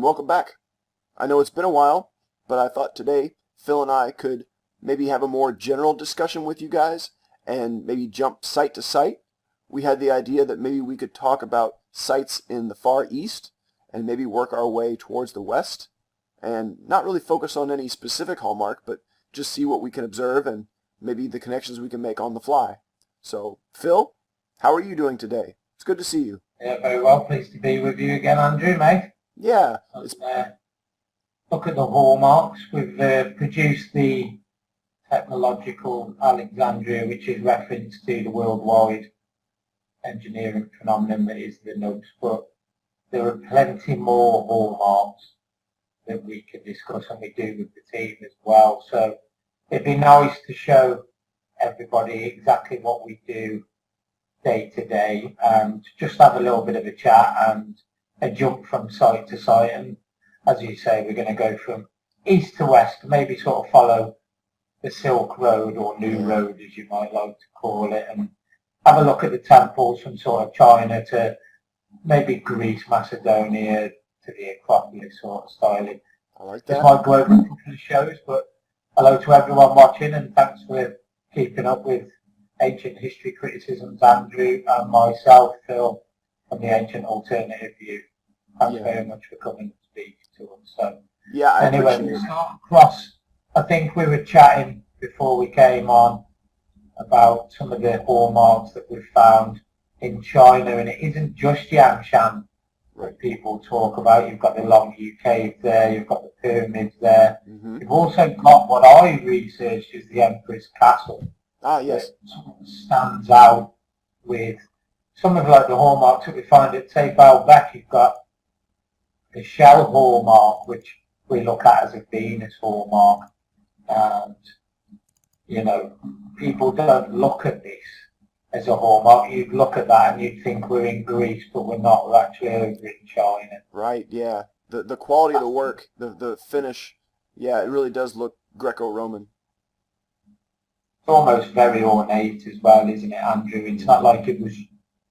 welcome back. I know it's been a while, but I thought today Phil and I could maybe have a more general discussion with you guys and maybe jump site to site. We had the idea that maybe we could talk about sites in the Far East and maybe work our way towards the West and not really focus on any specific hallmark, but just see what we can observe and maybe the connections we can make on the fly. So, Phil, how are you doing today? It's good to see you. Yeah, very well. Pleased to be with you again, Andrew, mate. Yeah. Look at the hallmarks. We've produced the technological Alexandria, which is reference to the worldwide engineering phenomenon that is the NUBS, but there are plenty more hallmarks that we could discuss, and we do with the team as well. So it'd be nice to show everybody exactly what we do day to day and just have a little bit of a chat and a jump from site to site. And as you say, we're going to go from east to west, maybe sort of follow the Silk Road or New Road, as you might like to call it, and have a look at the temples from sort of China to maybe Greece, Macedonia, to the Acropolis sort of styling. I like that. This might go over a couple of shows, but hello to everyone watching, and thanks for keeping up with Ancient History Criticisms, Andrew and myself, Phil, from the Ancient Alternative View. Thanks very much for coming and speaking to us. So, anyway, we start across. I think we were chatting before we came on about some of the hallmarks that we've found in China, and it isn't just Yangshan that people talk about. You've got the Longyu Cave there, you've got the pyramids there. You've also got what I researched is the Emperor's Castle. Ah, yes. That stands out with some of like the hallmarks that we find at, say, Baalbek. You've got the shell hallmark, which we look at as a Venus hallmark. And, you know, people don't look at this as a hallmark. You'd look at that and you'd think we're in Greece, but we're not. We're actually over in China. Right, yeah. The quality of the work, the finish, yeah, it really does look Greco-Roman. It's almost very ornate as well, isn't it, Andrew? It's not like it was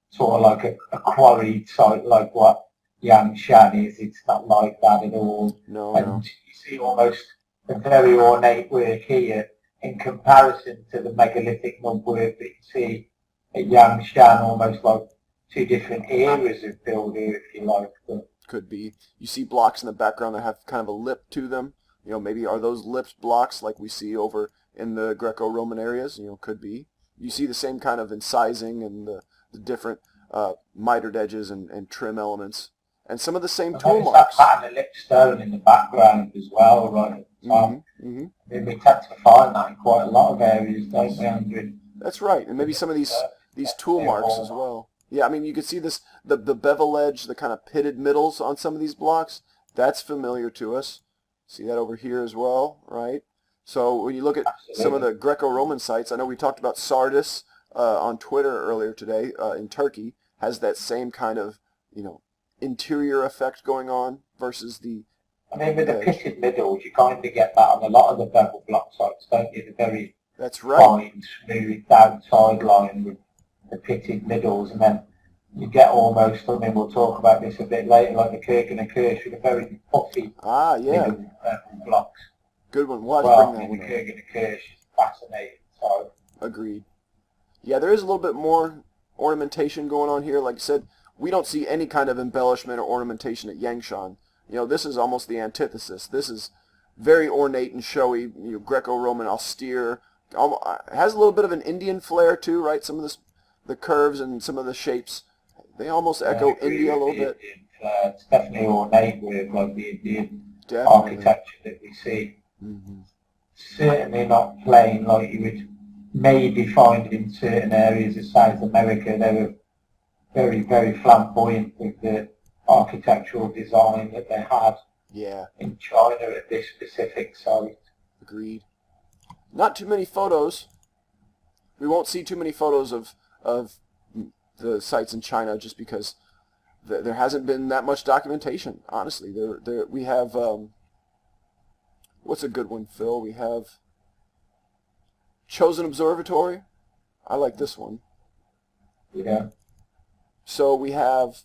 sort of like a quarried site like what Yangshan is. It's not like that at all. No, and you see almost a very ornate work here in comparison to the megalithic nub work that you see at Yangshan, almost like two different eras of building, if you like. But could be. You see blocks in the background that have kind of a lip to them. You know, maybe are those lips blocks like we see over in the Greco-Roman areas? You know, could be. You see the same kind of incising and the different mitered edges and trim elements. And some of the same tool marks. That pattern of lip stone in the background as well, right at the top. I mean, we tend to find that in quite a lot of areas, don't we, Andrew? That's right. And maybe some of these tool marks as well. Yeah, I mean, you can see this, the bevel edge, the kind of pitted middles on some of these blocks. That's familiar to us. See that over here as well, right? So when you look at some of the Greco-Roman sites, I know we talked about Sardis on Twitter earlier today in Turkey, has that same kind of, you know, interior effect going on versus the... I mean, with the pitted middles, you kind of get that on a lot of the bevel block sites, don't you? The very fine, smooth outside line with the pitted middles, and then you get almost, I mean, we'll talk about this a bit later, like the Kurgan Kirsch with a very puffy middle bevel blocks. Good one. We'll have to bring that one up. The Kurgan Kirsch is fascinating. So. Agreed. Yeah, there is a little bit more ornamentation going on here. Like I said, we don't see any kind of embellishment or ornamentation at Yangshan. You know, this is almost the antithesis. This is very ornate and showy, you know, Greco-Roman, austere. It has a little bit of an Indian flair too, right? Some of the curves and some of the shapes, they almost echo India a little bit. It's definitely ornate with like the Indian architecture that we see. Certainly not plain like you would maybe find in certain areas of South America. They were very, very flamboyant with the architectural design that they had in China at this specific site. Agreed. Not too many photos. We won't see too many photos of the sites in China just because there hasn't been that much documentation, honestly. We have, what's a good one, Phil? We have Chosen Observatory. I like this one. Yeah. So we have,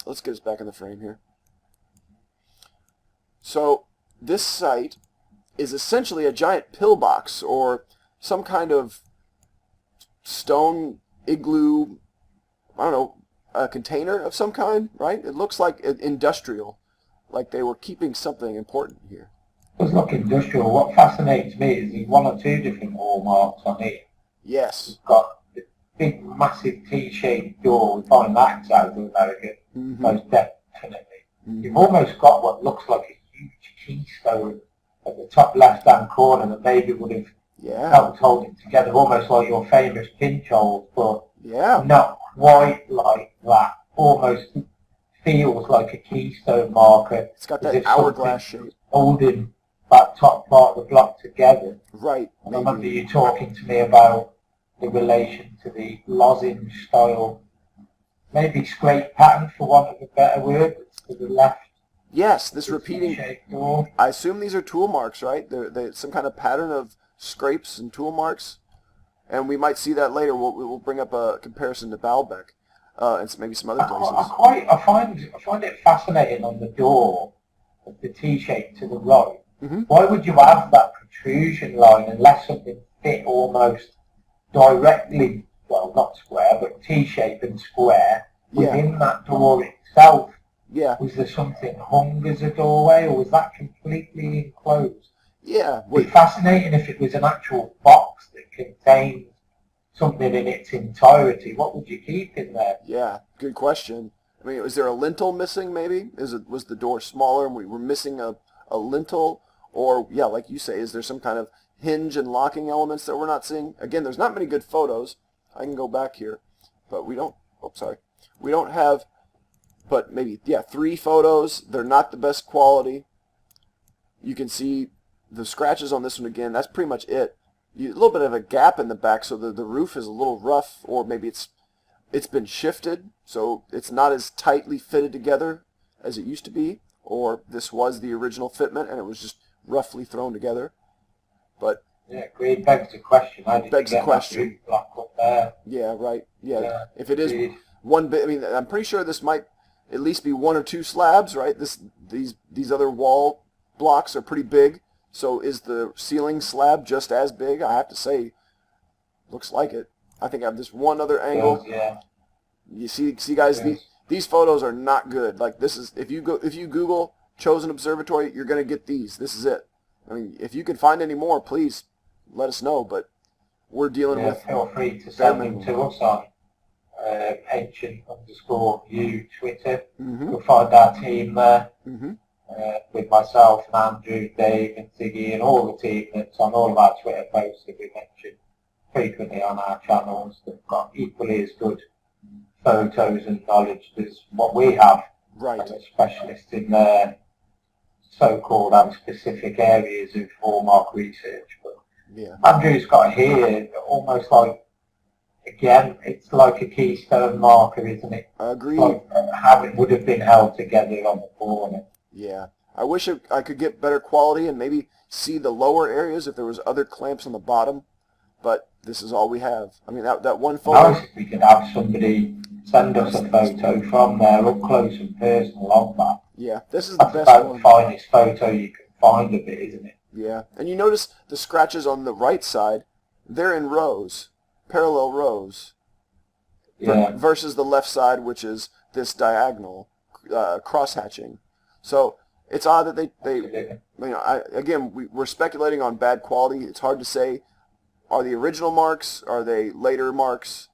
let's get us back in the frame here. So this site is essentially a giant pillbox or some kind of stone igloo, I don't know, a container of some kind, right? It looks like industrial, like they were keeping something important here. It does look industrial. What fascinates me is there's one or two different hallmarks on it. Yes. It's got the big, massive T-shaped door. We find that in South America, most definitely. You've almost got what looks like a huge keystone at the top left-hand corner that maybe would have helped hold it together, almost like your famous pinch holes, but not quite like that. Almost feels like a keystone marker. It's got that hourglass shape. Holding that top part of the block together. Right. I remember you talking to me about the relation to the lozenge style, maybe scrape pattern for want of a better word, to the left. Yes, this repeating. I assume these are tool marks, right? They're some kind of pattern of scrapes and tool marks, and we might see that later. We'll bring up a comparison to Baalbek and maybe some other places. I find it fascinating on the door of the T-shape to the right. Why would you have that protrusion line unless something fit almost directly, well, not square, but T-shape and square within that door itself? Was there something hung as a doorway, or was that completely enclosed? It'd be fascinating if it was an actual box that contained something in its entirety. What would you keep in there? Yeah, good question. I mean, was there a lintel missing, maybe? Was the door smaller and we were missing a lintel? Or, like you say, is there some kind of hinge and locking elements that we're not seeing? Again, there's not many good photos. I can go back here, but we don't, we don't have, but maybe, 3 photos. They're not the best quality. You can see the scratches on this one again. That's pretty much it. A little bit of a gap in the back, so the roof is a little rough, or maybe it's been shifted, so it's not as tightly fitted together as it used to be, or this was the original fitment and it was just roughly thrown together. But it begs the question. Begs the question. Block up there. Right. If it is one bit, I mean, I'm pretty sure this might at least be 1 or 2 slabs, right? These other wall blocks are pretty big. So is the ceiling slab just as big? I have to say, looks like it. I think I have this one other angle. You see guys, these photos are not good. Like, this is, if you Google Chosen Observatory, you're going to get these. This is it. I mean, if you can find any more, please let us know. But we're dealing with. Feel free to send them to us on ancient_u Twitter. You'll find our team there. With myself and Andrew, Dave and Ziggy and all the team that's on all of our Twitter posts that we mentioned frequently on our channels. They've got equally as good photos and knowledge as what we have. Right. As a specialist in their so-called and specific areas of hallmark research. But Andrew's got here almost like, again, it's like a keystone marker, isn't it? Agreed. Like how it would have been held together on the corner. Yeah. I wish I could get better quality and maybe see the lower areas if there was other clamps on the bottom, but this is all we have. I mean, that one photo. Nice if we could have somebody send us a photo from there up close and personal on that. Yeah, this is the best about one. The finest photo you can find of it, isn't it? Yeah, and you notice the scratches on the right side, they're in rows, parallel rows, versus the left side, which is this diagonal cross-hatching. So it's odd that they we're speculating on bad quality. It's hard to say. Are the original marks? Are they later marks?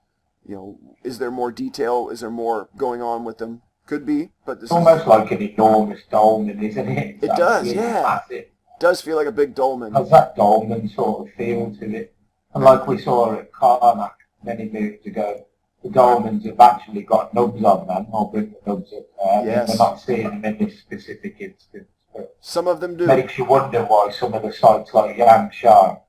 Is there more detail? Is there more going on with them? Could be, but this is almost like an enormous dolmen, isn't it? It does, Massive. It does feel like a big dolmen. Has that dolmen sort of feel to it? And like we saw at Karnak many moons ago, the dolmens have actually got nubs on them. I'll bring the nubs up there. Yes. We're not seeing them in this specific instance. But some of them do. Makes you wonder why some of the sites like Yangshan,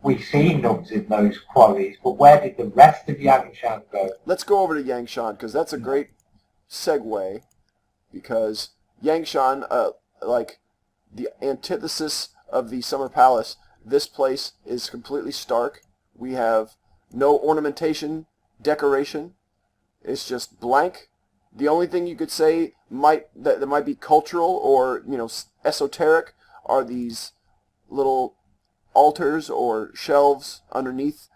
we see nubs in those quarries, but where did the rest of Yangshan go? Let's go over to Yangshan, because that's a great segue, because Yangshan, like the antithesis of the Summer Palace, this place is completely stark. We have no ornamentation, decoration. It's just blank, The only thing you could say that might be cultural or, you know, esoteric are these little altars or shelves underneath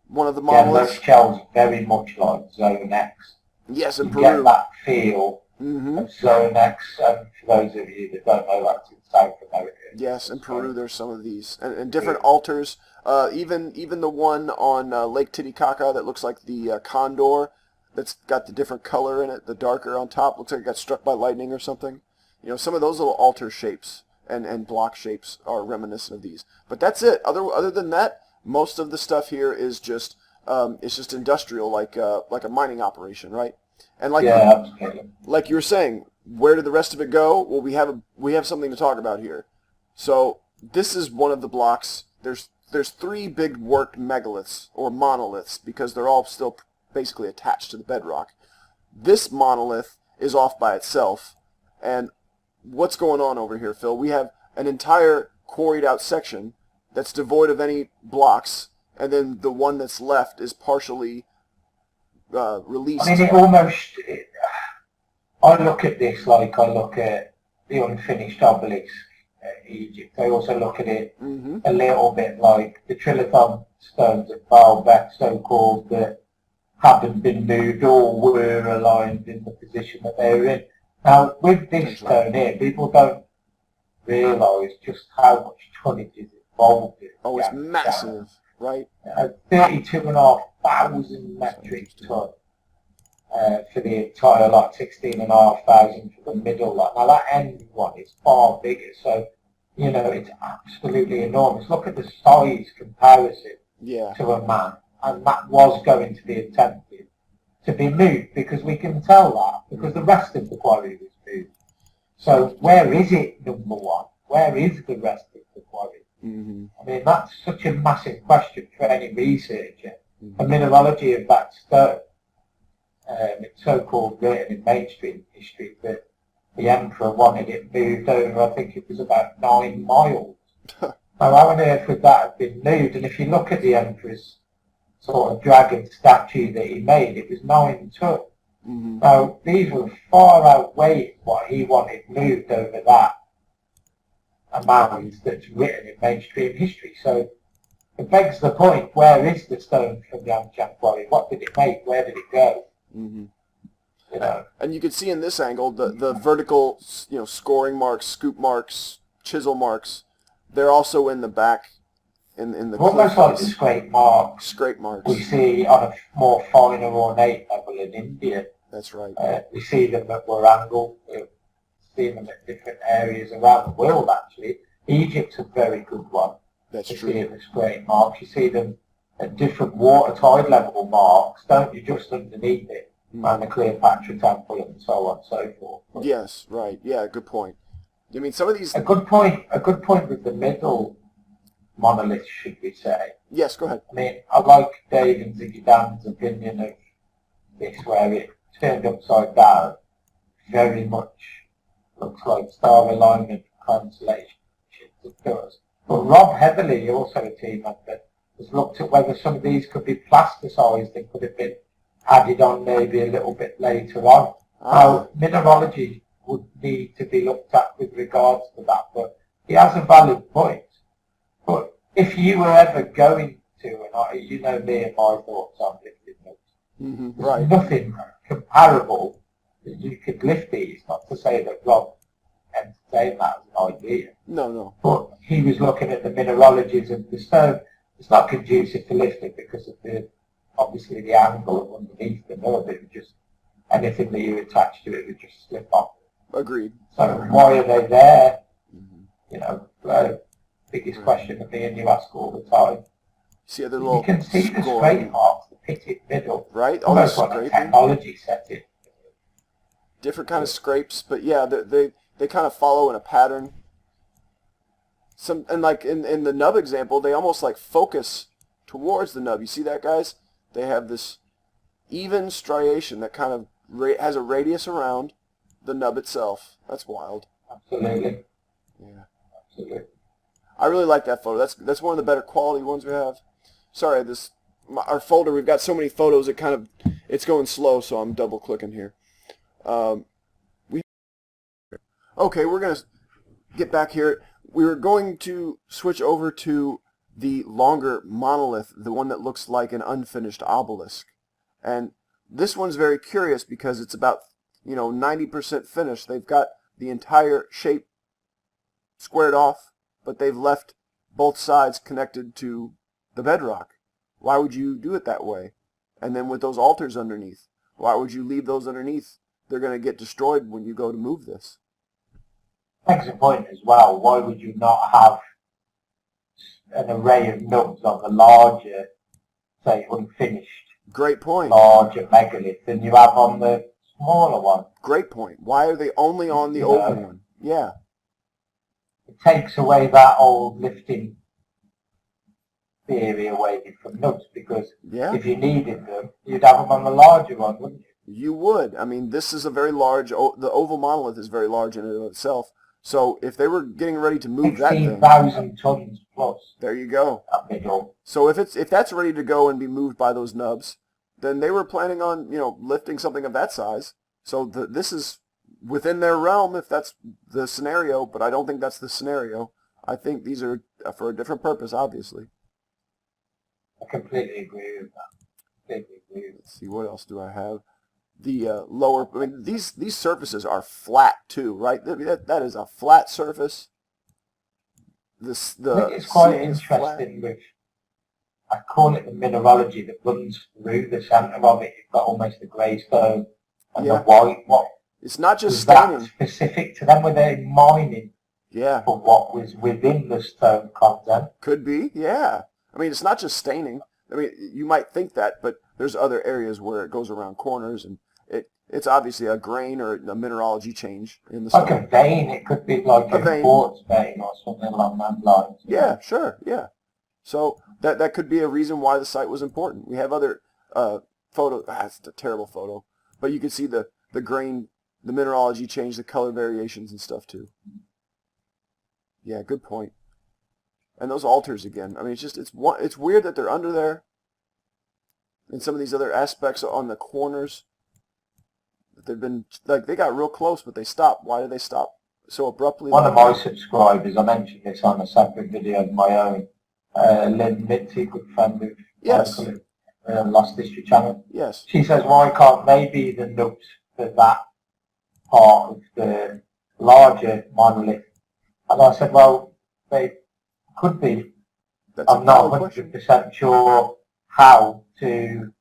one of the Yeah, monoliths. those shells very much like Zone X. Yes, in You Peru. get that feel Mm-hmm. of Zone X, and for those of you that don't know, that's in South America. Yes, in Peru there's some of these, and different altars. Even the one on Lake Titicaca that looks like the condor, that's got the different color in it, the darker on top, looks like it got struck by lightning or something. You know, some of those little altar shapes and block shapes are reminiscent of these. But that's it. Other than that, most of the stuff here is just it's just industrial, like a mining operation, right? And like absolutely. Like you were saying, where did the rest of it go? Well, we have something to talk about here. So this is one of the blocks. There's 3 big worked megaliths or monoliths because they're all still basically attached to the bedrock. This monolith is off by itself, and what's going on over here, Phil? We have an entire quarried out section that's devoid of any blocks, and then the one that's left is partially released. I mean, I look at this like I look at the unfinished obelisk at Egypt. I also look at it a little bit like the trilithon stones at BOBAFET, so-called, that hadn't been moved or were aligned in the position that they were in. Now, with this stone here, people don't realise just how much tonnage is involved in it. Oh, it's massive, right? 32,500 metric ton for the entire lot, 16,500 for the middle lot. Now, that end one is far bigger, so, you know, it's absolutely enormous. Look at the size comparison to a man, and that was going to be attempted to be moved, because we can tell that, because the rest of the quarry was moved. So where is it, number one? Where is the rest of the quarry? I mean, that's such a massive question for any researcher. The mineralogy of that stone, it's so-called written in mainstream history that the emperor wanted it moved over, I think it was about 9 miles. Now, how on earth would that have been moved? And if you look at the emperor's sort of dragon statue that he made, it was 9 tons. Now, these were far outweighed what he wanted moved over that amount that's written in mainstream history. So it begs the point, where is the stone from the Amcham quarry? What did it make? Where did it go? You know? And you can see in this angle the vertical, you know, scoring marks, scoop marks, chisel marks. They're also in the back. In the almost like the scrape marks. Scrape marks. We see on a more finer ornate level in India. That's right. We see them at Warangal. We see them at different areas around the world, actually. Egypt's a very good one. That's true. You see the scrape marks. You see them at different water tide level marks, don't you, just underneath it, around the Cleopatra temple and so on and so forth. But yes, right. Yeah, good point. I mean, some of these... A good point with the middle monolith, should we say. Yes, go ahead. I mean, I like Dave and Ziggy Dan's opinion of this, where it turned upside down. Very much looks like star alignment constellation. It does. But Rob Heatherly, also a team member, has looked at whether some of these could be plasticised and could have been added on maybe a little bit later on. Now, mineralogy would need to be looked at with regards to that, but he has a valid point. But if you were ever going to, and you know me and my thoughts on lifting notes, there's nothing comparable that you could lift these, not to say that Rob entertained that as an idea. No. But he was looking at the mineralogies of the stone. It's not conducive to lifting because of obviously the angle of underneath the nub. It would just, anything that you attach to it would just slip off. Agreed. So why are they there? You know, biggest question that me and you ask all the time. See other little... You can see the scrape marks, the pitted middle. Right? Almost like a technology setting. Different kind of scrapes, but yeah, they kind of follow in a pattern. And like in the nub example, they almost like focus towards the nub. You see that, guys? They have this even striation that kind of has a radius around the nub itself. That's wild. Absolutely. Yeah. Absolutely. I really like that photo. That's one of the better quality ones we have. Sorry, our folder, we've got so many photos, it's going slow, so I'm double clicking here. Okay, we're going to get back here. We're going to switch over to the longer monolith, the one that looks like an unfinished obelisk. And this one's very curious because it's about, 90% finished. They've got the entire shape squared off, but they've left both sides connected to the bedrock. Why would you do it that way? And then with those altars underneath, why would you leave those underneath? They're going to get destroyed when you go to move this. Makes a point as well. Why would you not have an array of nubs on the larger, say, unfinished, great point, larger megalith than you have on the smaller one? Great point. Why are they only on the oval one? Yeah. It takes away that old lifting theory away from nubs, because if you needed them, you'd have them on the larger one, wouldn't you? You would. I mean, this is a very large, the oval monolith is very large in and of itself. So if they were getting ready to move that thing, 16,000 tons plus. There you go. That big old. So if that's ready to go and be moved by those nubs, then they were planning on, lifting something of that size. So this is within their realm if that's the scenario, but I don't think that's the scenario. I think these are for a different purpose, obviously. I completely agree with that. Completely agree. Let's see, what else do I have? The lower, I mean, these surfaces are flat too, right? That is a flat surface. I think it's quite interesting with, I call it the mineralogy that runs through the centre of it. You've got almost the greystone and the white. It's not just staining. That specific to them, were they mining? Yeah. For what was within the stone content? Could be, yeah. I mean, it's not just staining. I mean, you might think that, but there's other areas where it goes around corners, and it's obviously a grain or a mineralogy change in the stone. Like a vein, it could be like a quartz vein or something along that lines. Yeah, sure, yeah. So that could be a reason why the site was important. We have other photos. It's a terrible photo, but you can see the grain, the mineralogy change, the color variations and stuff too. Yeah, good point. And those altars again. I mean, it's weird that they're under there. And some of these other aspects on the corners, they've been like they got real close, but they stopped. Why did they stop so abruptly? One of my subscribers, I mentioned this on a separate video of my own, Lynn Mitzi, good friend of yes, Lost History channel. Yes. She says, why can't they be the nubs for that part of the larger monolith? And I said, well, they could be. I'm not 100% sure how to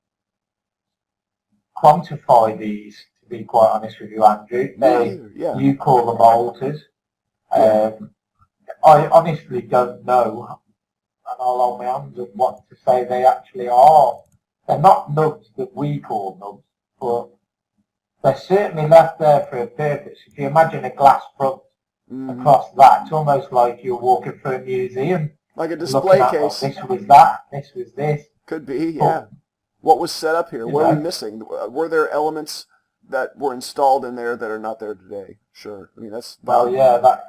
quantify these, to be quite honest with you, Andrew. You call them altars. I honestly don't know, and I'll hold my hands up what to say they actually are. They're not nubs that we call nubs, but they're certainly left there for a purpose. If you imagine a glass front across that, it's almost like you're walking through a museum. Like a display case. This was that, this was this. Could be, yeah. What was set up here? What are we missing? Were there elements that were installed in there that are not there today? Sure. I mean, that's valid. Well, yeah, that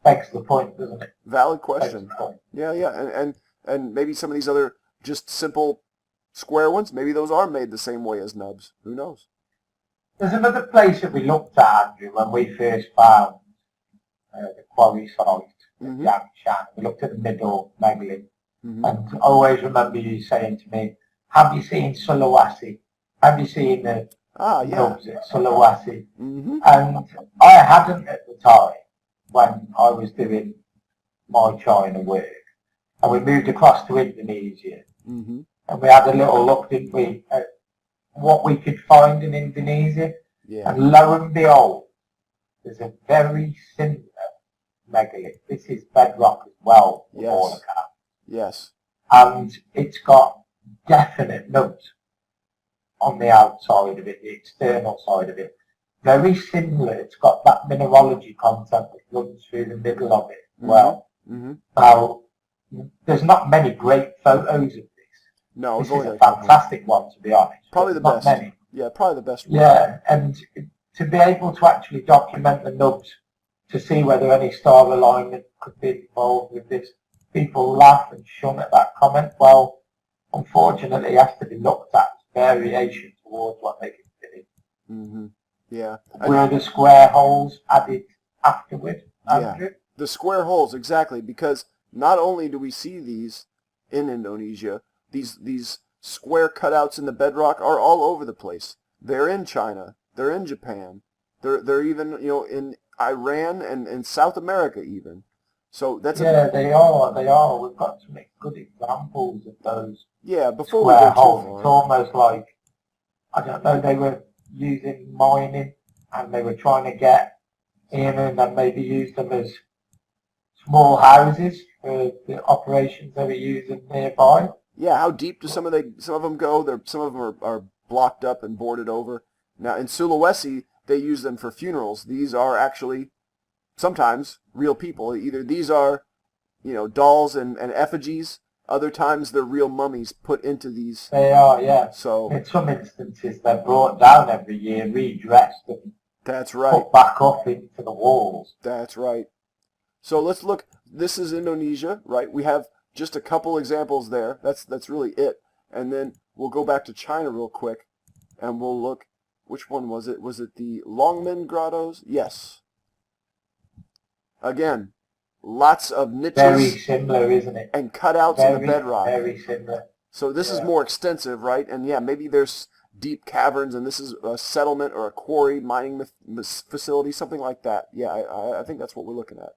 begs the point, doesn't it? Valid question. Yeah, yeah. And maybe some of these other just simple square ones, maybe those are made the same way as nubs. Who knows? There's another place that we looked at, Andrew, when we first found the quarry site, Yangshan. We looked at the middle megalith. And I always remember you saying to me, have you seen Sulawesi? Have you seen the nubs at Sulawesi? And I hadn't at the time when I was doing my China work. And we moved across to Indonesia. And we had a little look, didn't we, at what we could find in Indonesia. And lo and behold, there's a very similar megalith. This is bedrock as well, the border cap. Yes. And it's got definite nubs on the outside of it, the external side of it. Very similar. It's got that mineralogy content that runs through the middle of it as well. Now, there's not many great photos of this. No, this is a fantastic one, to be honest. Probably the best. Not many. Yeah, probably the best one. Yeah, and to be able to actually document the nubs, to see whether any star alignment could be involved with this. People laugh and shun at that comment. Well, unfortunately, it has to be looked at as variation towards what they consider Yeah. Were the square holes added afterward, Andrew? Yeah. The square holes, exactly, because not only do we see these in Indonesia, these square cutouts in the bedrock are all over the place. They're in China. They're in Japan. They're even, in Iran and in South America even. So that's they are. They are. We've got some good examples of those. Yeah, before we square go too holes. far. It's almost like, I don't know, they were using mining and they were trying to get in and then maybe use them as small houses for the operations they were using nearby. Yeah, how deep do some of them go? Some of them are blocked up and boarded over. Now in Sulawesi, they use them for funerals. These are actually sometimes real people. Either these are, dolls and effigies. Other times they're real mummies put into these. They are, yeah. So in some instances they're brought down every year, redressed, and that's right. put back up into the walls. That's right. So let's look. This is Indonesia, right? We have just a couple examples there. That's really it. And then we'll go back to China real quick, and we'll look. Which one was it? Was it the Longmen grottos? Yes. Again, lots of niches. Very similar, isn't it? And cutouts in the bedrock. Very similar. So this is more extensive, right? And yeah, maybe there's deep caverns, and this is a settlement or a quarry, mining facility, something like that. Yeah, I think that's what we're looking at.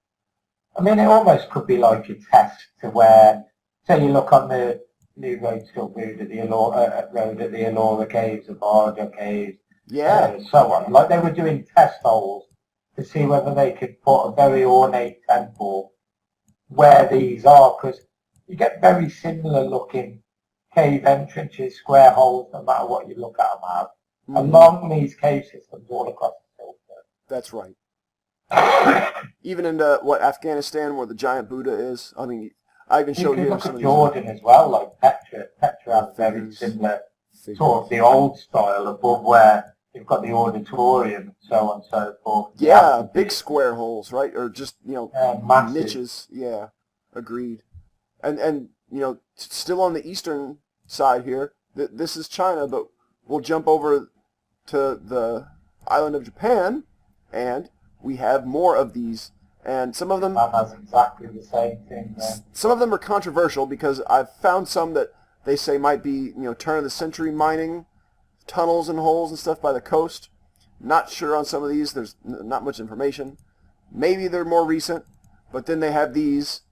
I mean, it almost could be like a test to where, say you look on the new road still road at the Elora Caves, the Barja Caves, so on. Like they were doing test holes to see whether they could put a very ornate temple where these are, because you get very similar looking cave entrances, square holes, no matter what you look at them at, along these cave systems all across the Silk. That's right. Even in Afghanistan, where the giant Buddha is. I mean, I even showed you some of these. Jordan as well, like Petra. Petra has very similar sort of the old style above where you've got the auditorium and so on and so forth. Yeah, big square holes, right? Or just, niches. Yeah, agreed. And still on the eastern side here, this is China, but we'll jump over to the island of Japan, and we have more of these. And some of them... That's exactly the same thing there. Some of them are controversial because I've found some that they say might be, turn-of-the-century mining tunnels and holes and stuff by the coast. Not sure on some of these. There's not much information. Maybe they're more recent. But then they have these,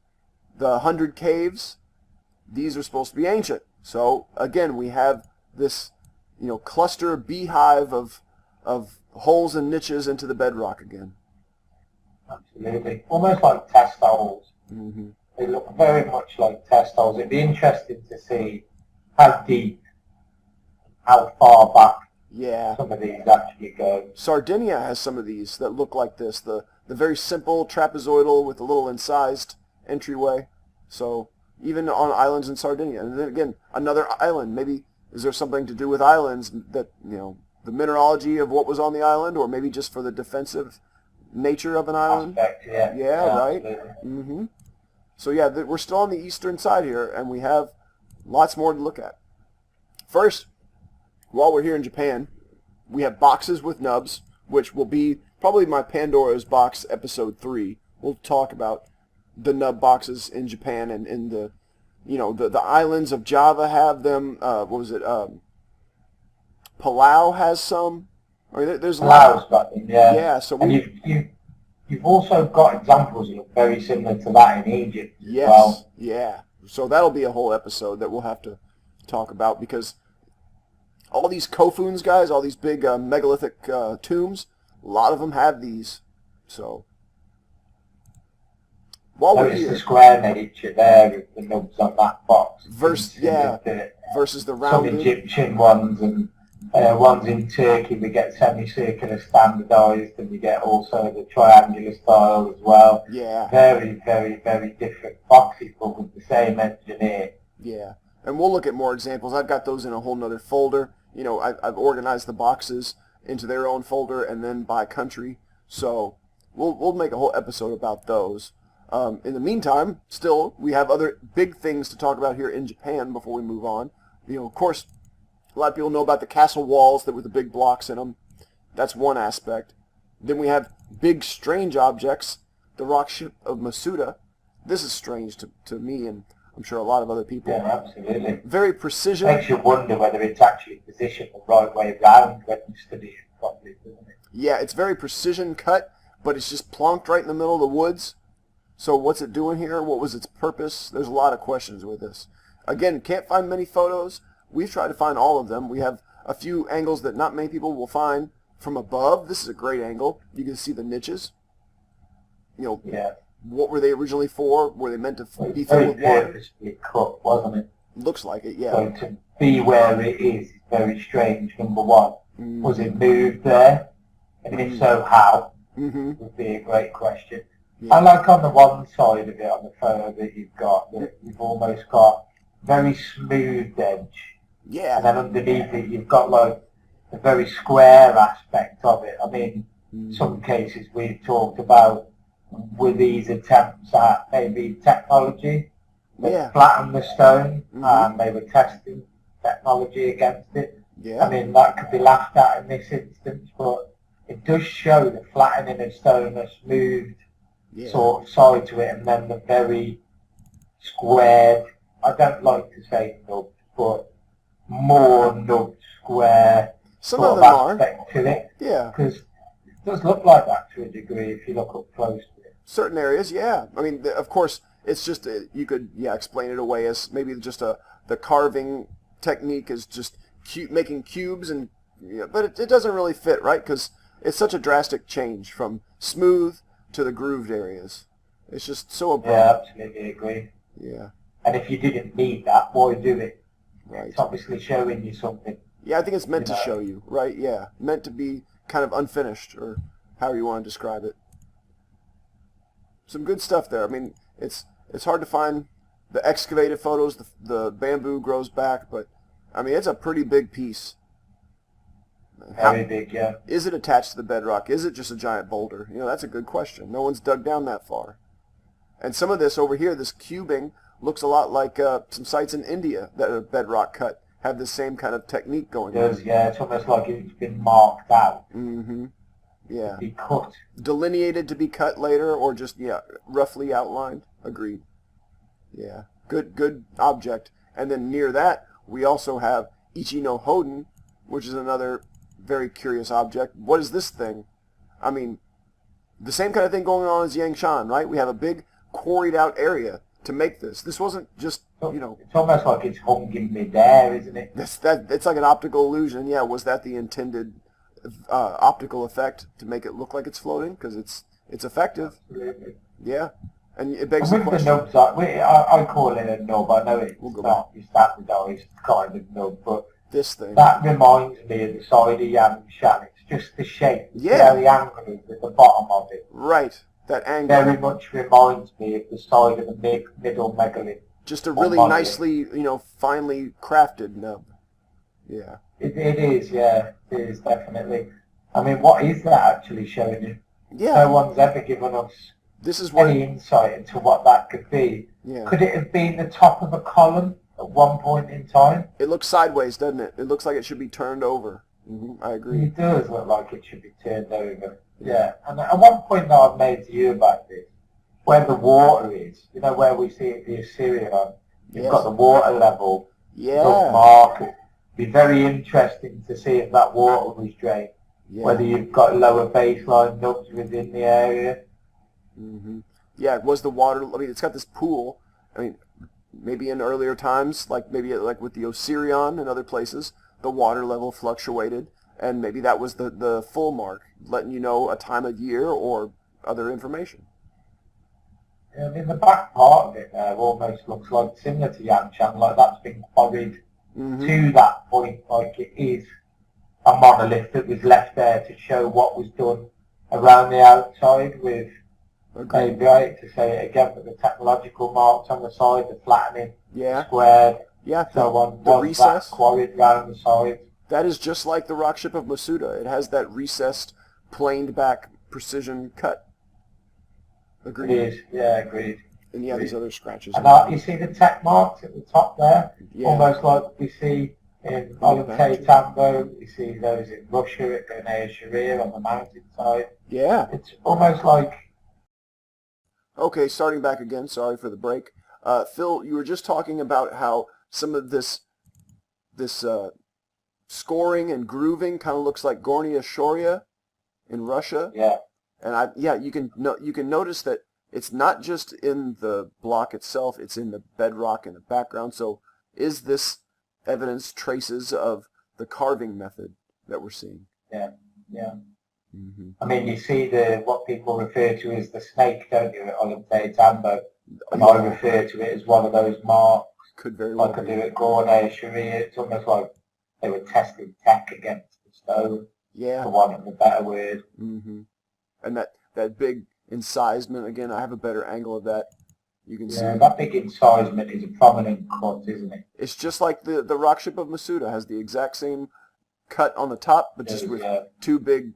the 100 caves. These are supposed to be ancient. So, again, we have this, cluster beehive of holes and niches into the bedrock again. Absolutely. Almost like test holes. Mm-hmm. They look very much like test holes. It'd be interesting to see how deep, how far back some of these actually go. Sardinia has some of these that look like this. The very simple trapezoidal with a little incised entryway. So even on islands in Sardinia. And then again, another island. Maybe is there something to do with islands that, the mineralogy of what was on the island, or maybe just for the defensive nature of an island? Aspect, yeah, right. Mm-hmm. So yeah, we're still on the eastern side here, and we have lots more to look at. First, while we're here in Japan, we have boxes with nubs, which will be probably my Pandora's Box episode 3. We'll talk about the nub boxes in Japan, and in the, the islands of Java have them. What was it? Palau has some. I mean, there's Palau's got them, yeah. Yeah, so you've also got examples that look very similar to that in Egypt as yes, well. Yeah. So that'll be a whole episode that we'll have to talk about, because all these kofuns, guys, all these big megalithic tombs, a lot of them have these. So while we're here, the square nature there of the nubs on that box versus the rounded. Some Egyptian ones and ones in Turkey we get semicircular standardized, and we get also the triangular style as well. Yeah. Very, very, very different boxes, but with the same engineer. Yeah. And we'll look at more examples. I've got those in a whole nother folder. I've organized the boxes into their own folder and then by country. So we'll make a whole episode about those. In the meantime, still, we have other big things to talk about here in Japan before we move on. Of course, a lot of people know about the castle walls that with the big blocks in them. That's one aspect. Then we have big, strange objects. The rock ship of Masuda. This is strange to me, and I'm sure a lot of other people. Yeah, absolutely. Very precision. Makes you wonder whether it's actually positioned the right way around when you study it properly, doesn't it? Yeah, it's very precision cut, but it's just plonked right in the middle of the woods. So what's it doing here? What was its purpose? There's a lot of questions with this. Again, can't find many photos. We've tried to find all of them. We have a few angles that not many people will find from above. This is a great angle. You can see the niches. You know, yeah. What were they originally for? Were they meant to be very filled with water? purposely cut, wasn't it? Looks like it, yeah. So to be where it is very strange, number one. Mm-hmm. Was it moved there? And if so, how? Mm-hmm. Would be a great question. Yeah. I like on the one side of it, on the photo that you've got, that you've almost got very smooth edge. Yeah. And then underneath it, you've got like a very square aspect of it. I mean, some cases we've talked about with these attempts at maybe technology that flattened the stone, and they were testing technology against it. Yeah. I mean, that could be laughed at in this instance, but it does show the flattening of stone, a smooth sort of side to it, and then the very squared, I don't like to say nubbed, but more nubbed, square Some sort of them of aspect to it. Yeah. Because it does look like that to a degree if you look up close to it. Certain areas, yeah. I mean, of course, it's just, you could, explain it away as maybe just the carving technique is just making cubes, and but it doesn't really fit, right? Because it's such a drastic change from smooth to the grooved areas. It's just so abrupt. Yeah, absolutely agree. Yeah. And if you didn't need that, why do it? Right. It's obviously showing you something. Yeah, I think it's meant to show you, right? Yeah, meant to be kind of unfinished, or however you want to describe it. Some good stuff there. I mean, it's hard to find the excavated photos. The bamboo grows back, but I mean, it's a pretty big piece. Very big, yeah. Is it attached to the bedrock? Is it just a giant boulder? That's a good question. No one's dug down that far. And some of this over here, this cubing, looks a lot like some sites in India that are bedrock cut, have the same kind of technique going on. It does, yeah. It's almost like it's been marked out. Mm-hmm. Yeah. To be cut. Delineated to be cut later, or just, roughly outlined. Agreed. Yeah. Good object. And then near that, we also have Ichi no Hoden, which is another very curious object. What is this thing? I mean, the same kind of thing going on as Yangshan, right? We have a big quarried out area to make this. This wasn't just, It's almost like it's hung in midair, isn't it? It's like an optical illusion. Yeah, was that the intended optical effect to make it look like it's floating? Because it's effective. Absolutely. Yeah. And it begs the with question. The nubs, I call it a nub. I know it's not your standardized kind of nub, but this thing. That reminds me of the side of Yangshan. It's just the shape. Yeah. The angle is at the bottom of it. Right. That angle. Very much reminds me of the side of the middle megalith. Just a really nicely, finely crafted nub. Yeah. It is, yeah. It is, definitely. I mean, what is that actually showing you? Yeah. No one's ever given us any insight into what that could be. Yeah. Could it have been the top of a column at one point in time? It looks sideways, doesn't it? It looks like it should be turned over. I agree. It does look like it should be turned over. Yeah. And at one point that I've made to you about this, where the water is, where we see the Assyrian, you've got the water level. Yeah. Mark. It'd be very interesting to see if that water was drained. Yeah. Whether you've got lower baseline nubs within the area. Mm-hmm. Yeah, was the water, I mean, it's got this pool. I mean, maybe in earlier times, like with the Osirion and other places, the water level fluctuated, and maybe that was the full mark, letting you know a time of year or other information. Yeah, I mean, the back part of it there almost looks like similar to Yangshan, like that's been quarried to that point, like it is a monolith that was left there to show what was done around the outside with, maybe I hate to say it again, but the technological marks on the side, the flattening, squared, so on, the recess quarried around the side. That is just like the rock ship of Masuda. It has that recessed, planed back precision cut. Agreed. It is, yeah, agreed. And these other scratches. And you see the tech marks at the top there? Yeah. Almost like we see in Tambo. You see those in Russia at Grenada Sharir on the mountainside. Yeah. It's almost like... Okay, starting back again. Sorry for the break. Phil, you were just talking about how some of this scoring and grooving kind of looks like Gornaya Shoria in Russia. Yeah. And you can notice that it's not just in the block itself; it's in the bedrock in the background. So, is this evidence traces of the carving method that we're seeing? Yeah. Yeah. Mm-hmm. I mean, you see what people refer to as the snake, don't you, at Tambo? And I refer to it as one of those marks. Could very well like I do at Gornaya Sharir. It's almost like they were testing tech against the stone. Yeah. For want of a better word. Mm-hmm. And that big incisement, again, I have a better angle of that. You can see. Yeah, that big incisement is a prominent cut, isn't it? It's just like the rock ship of Masuda has the exact same cut on the top, but just with two big,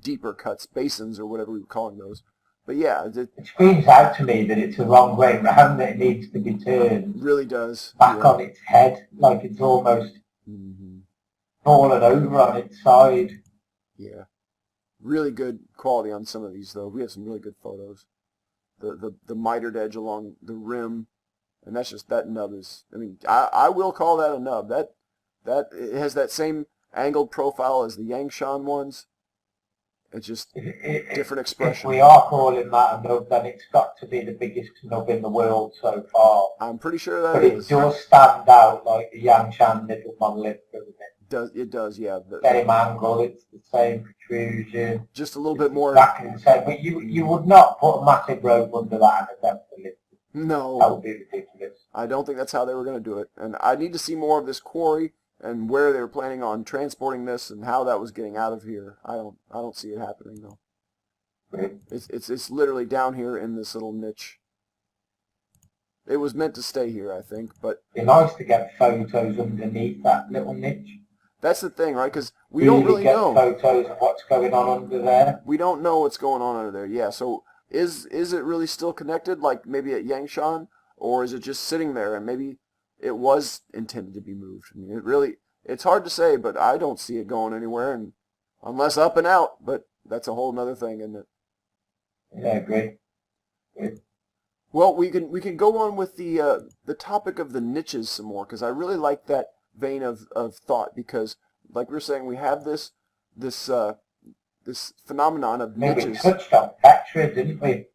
deeper cuts, basins or whatever we were calling those. But yeah, it screams out to me that it's the wrong way round, that it needs to be turned. It really does. Back on its head, like it's almost fallen over on its side. Yeah. Really good quality on some of these, though. We have some really good photos. The mitered edge along the rim, and that's just, that nub is, I mean, I will call that a nub. That it has that same angled profile as the Yangshan ones. It's just different expression. If we are calling that a nub, then it's got to be the biggest nub in the world so far. I'm pretty sure that but is. But it does stand out like the Yangshan little monolith, doesn't it? It does, yeah. Same angle, it's the same protrusion. Just a little bit more. Exactly the same, but you would not put a massive rope under that and attempt to lift it. No. That would be ridiculous. I don't think that's how they were going to do it. And I need to see more of this quarry and where they were planning on transporting this and how that was getting out of here. I don't see it happening though. Right. It's literally down here in this little niche. It was meant to stay here, I think, but it'd be nice to get photos underneath that little niche. That's the thing, right? Because we don't really know. Photos of what's going on under there. We don't know what's going on under there. Yeah. So is it really still connected, like maybe at Yangshan, or is it just sitting there and maybe it was intended to be moved? I mean, it's hard to say, but I don't see it going anywhere, and unless up and out. But that's a whole other thing, isn't it? Yeah, I agree. Good. Well, we can go on with the topic of the niches some more, because I really like that vein of thought, because like we were saying, we have this phenomenon of niches. We touched on Petra, didn't we?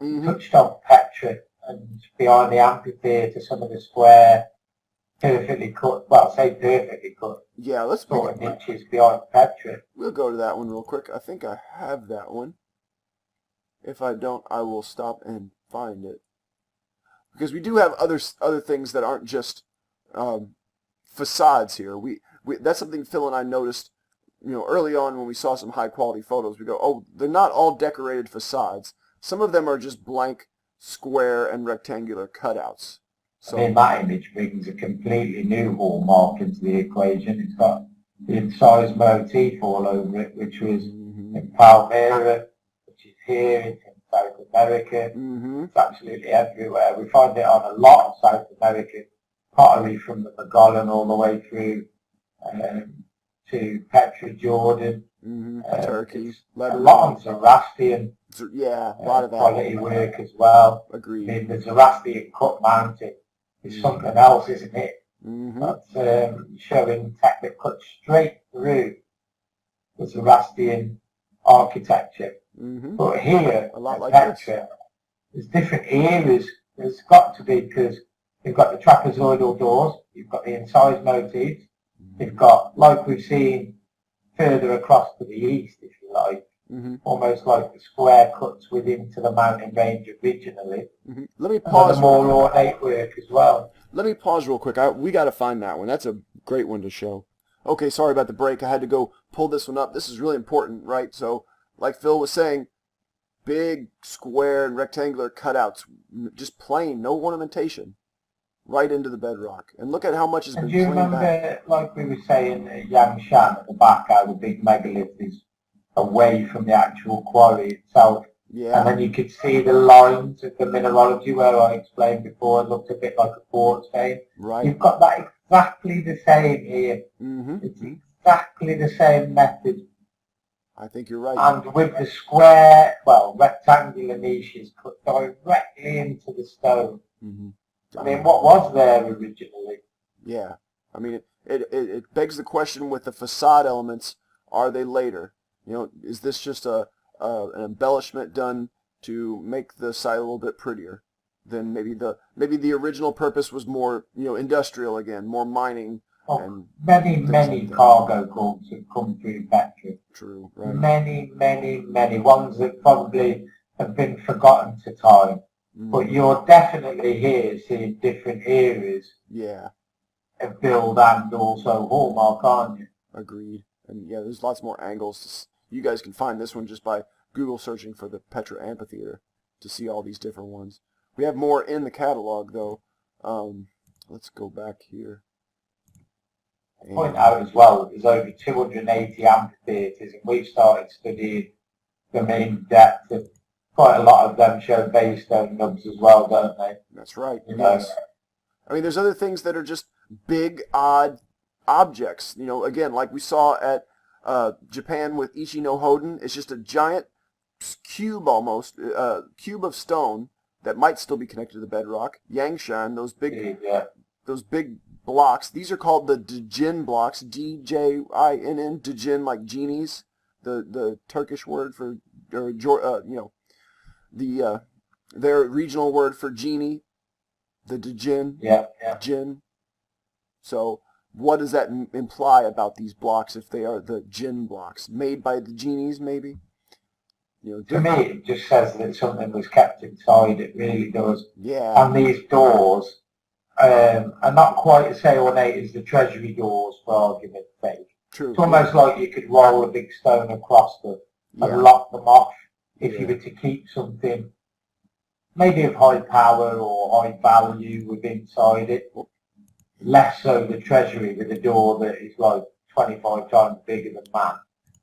Mm-hmm. Touched on Petra, and behind the amphitheatre, some of the square, perfectly cut, well, say perfectly cut. Yeah, let's sort of niches behind Petra. We'll go to that one real quick. I think I have that one. If I don't, I will stop and find it, because we do have other things that aren't just facades here. We that's something Phil and I noticed, early on when we saw some high quality photos. We go, oh, they're not all decorated facades. Some of them are just blank square and rectangular cutouts. So, I mean, that image brings a completely new hallmark into the equation. It's got the incised motif all over it, which was in Palmyra, which is here, it's in South America. It's absolutely everywhere. We find it on a lot of South American pottery, from the Magellan all the way through to Petra, Jordan, Turkey, a lot of Zoroastrian, a lot of quality work as well. Agreed. I mean, the Zoroastrian cut mountain is something else, isn't it? That's showing technique cut straight through the Zoroastrian architecture. But here, a lot like Petra, there's different eras. There's got to be, because you've got the trapezoidal doors, you've got the incised motifs, you've got, like we've seen further across to the east, if you like, almost like the square cuts within to the mountain range originally. Let me pause. And the more ornate work as well. Let me pause real quick. We got to find that one. That's a great one to show. Okay, sorry about the break. I had to go pull this one up. This is really important, right? So, like Phil was saying, big square and rectangular cutouts, just plain, no ornamentation, right into the bedrock. And look at how much has been cleaned back. Do you remember, like we were saying, Yangshan at the back, how the big megalith is away from the actual quarry itself? Yeah. And then you could see the lines of the mineralogy where I explained before. It looked a bit like a quartz vein. Right. You've got that exactly the same here. It's exactly the same method. I think you're right. And with the square, well, rectangular niches cut directly into the stone. I mean, what was there originally? Yeah. I mean, it begs the question with the facade elements, are they later? You know, is this just an embellishment done to make the site a little bit prettier? Then maybe the original purpose was more, you know, industrial again, more mining. Oh, and many cargo cults have come through Petra. True, right. Many ones that probably have been forgotten to time. But you're definitely here seeing different areas. Yeah. Of build and also hallmark, aren't you? Agreed. And yeah, there's lots more angles. You guys can find this one just by Google searching for the Petra Amphitheater to see all these different ones. We have more in the catalog, though. Let's go back here. Point out as well, there's over 280 amphitheatres, and we've started studying them in depth. And quite a lot of them show baystone nubs as well, don't they? That's right. You know? I mean, there's other things that are just big, odd objects. You know, again, like we saw at Japan with Ichi no Hoden. It's just a giant cube almost, cube of stone that might still be connected to the bedrock. Yangshan, those big blocks. These are called the JINN blocks, D-J-I-N-N, JINN, like genies, the Turkish word for, or you know, their regional word for genie, the JINN, JINN. So what does that imply about these blocks if they are the JINN blocks? Made by the genies, maybe? You know, to me, it just says that something was kept inside. It really does. Yeah. And these doors are not quite as say ornate as the treasury doors, for argument's sake. True. It's almost like you could roll a big stone across them and lock them off if you were to keep something maybe of high power or high value with inside it. Less so the treasury with a door that is like 25 times bigger than man,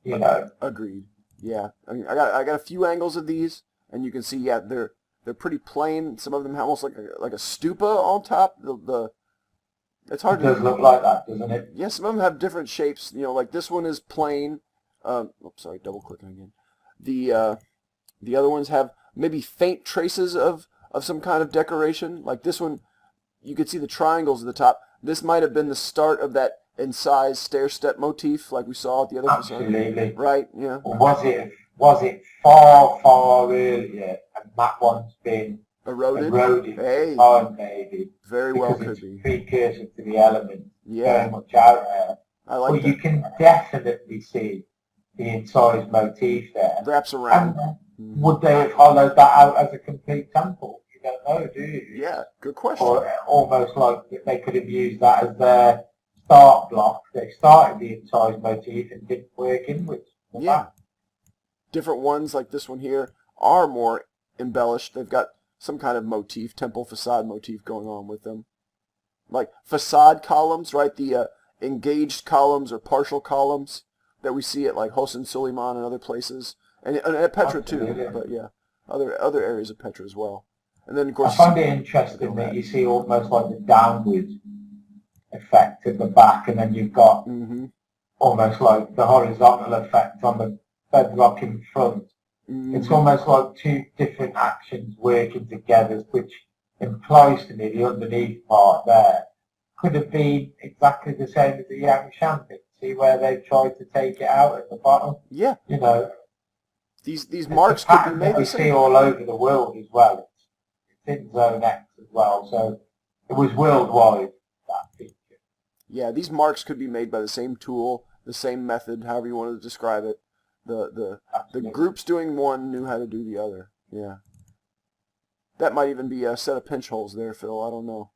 you know. Agreed. Yeah, I mean, I got a few angles of these, and you can see, yeah, they're pretty plain. Some of them have almost like a stupa on top. It's hard. It does look like that, doesn't it? Yeah, some of them have different shapes. You know, like this one is plain. Oops, sorry, double clicking again. The other ones have maybe faint traces of some kind of decoration. Like this one, you could see the triangles at the top. This might have been the start of that incised stair-step motif like we saw at the other facade. Absolutely. Right, yeah. Or was it far earlier and that one's been eroded hey. Time maybe? Very well could be. Precursor to the element. Yeah. Very much out there. I like but that. You can definitely see the incised motif there. Wraps around. And would they have hollowed that out as a complete temple? You don't know, do you? Yeah, good question. Or almost like they could have used that as their start block. They started the incised motif and didn't work inwards. Yeah. Different ones like this one here are more embellished. They've got some kind of motif, temple facade motif going on with them. Like facade columns, right? The engaged columns or partial columns that we see at like Hosen Suleiman and other places. And at Petra too, but yeah, other areas of Petra as well. And then of course, I find it interesting that you see almost like the downward effect at the back, and then you've got almost like the horizontal effect on the bedrock in front. It's almost like two different actions working together, which implies to me the underneath part there could have been exactly the same as the Yangshan bit. See where they've tried to take it out at the bottom? Yeah. You know, these marks could be made we see all over the world as well. It's in Zone X as well, so it was worldwide, that feature. Yeah, these marks could be made by the same tool, the same method, however you want to describe it. The groups doing one knew how to do the other. Yeah. That might even be a set of pinch holes there, Phil. I don't know.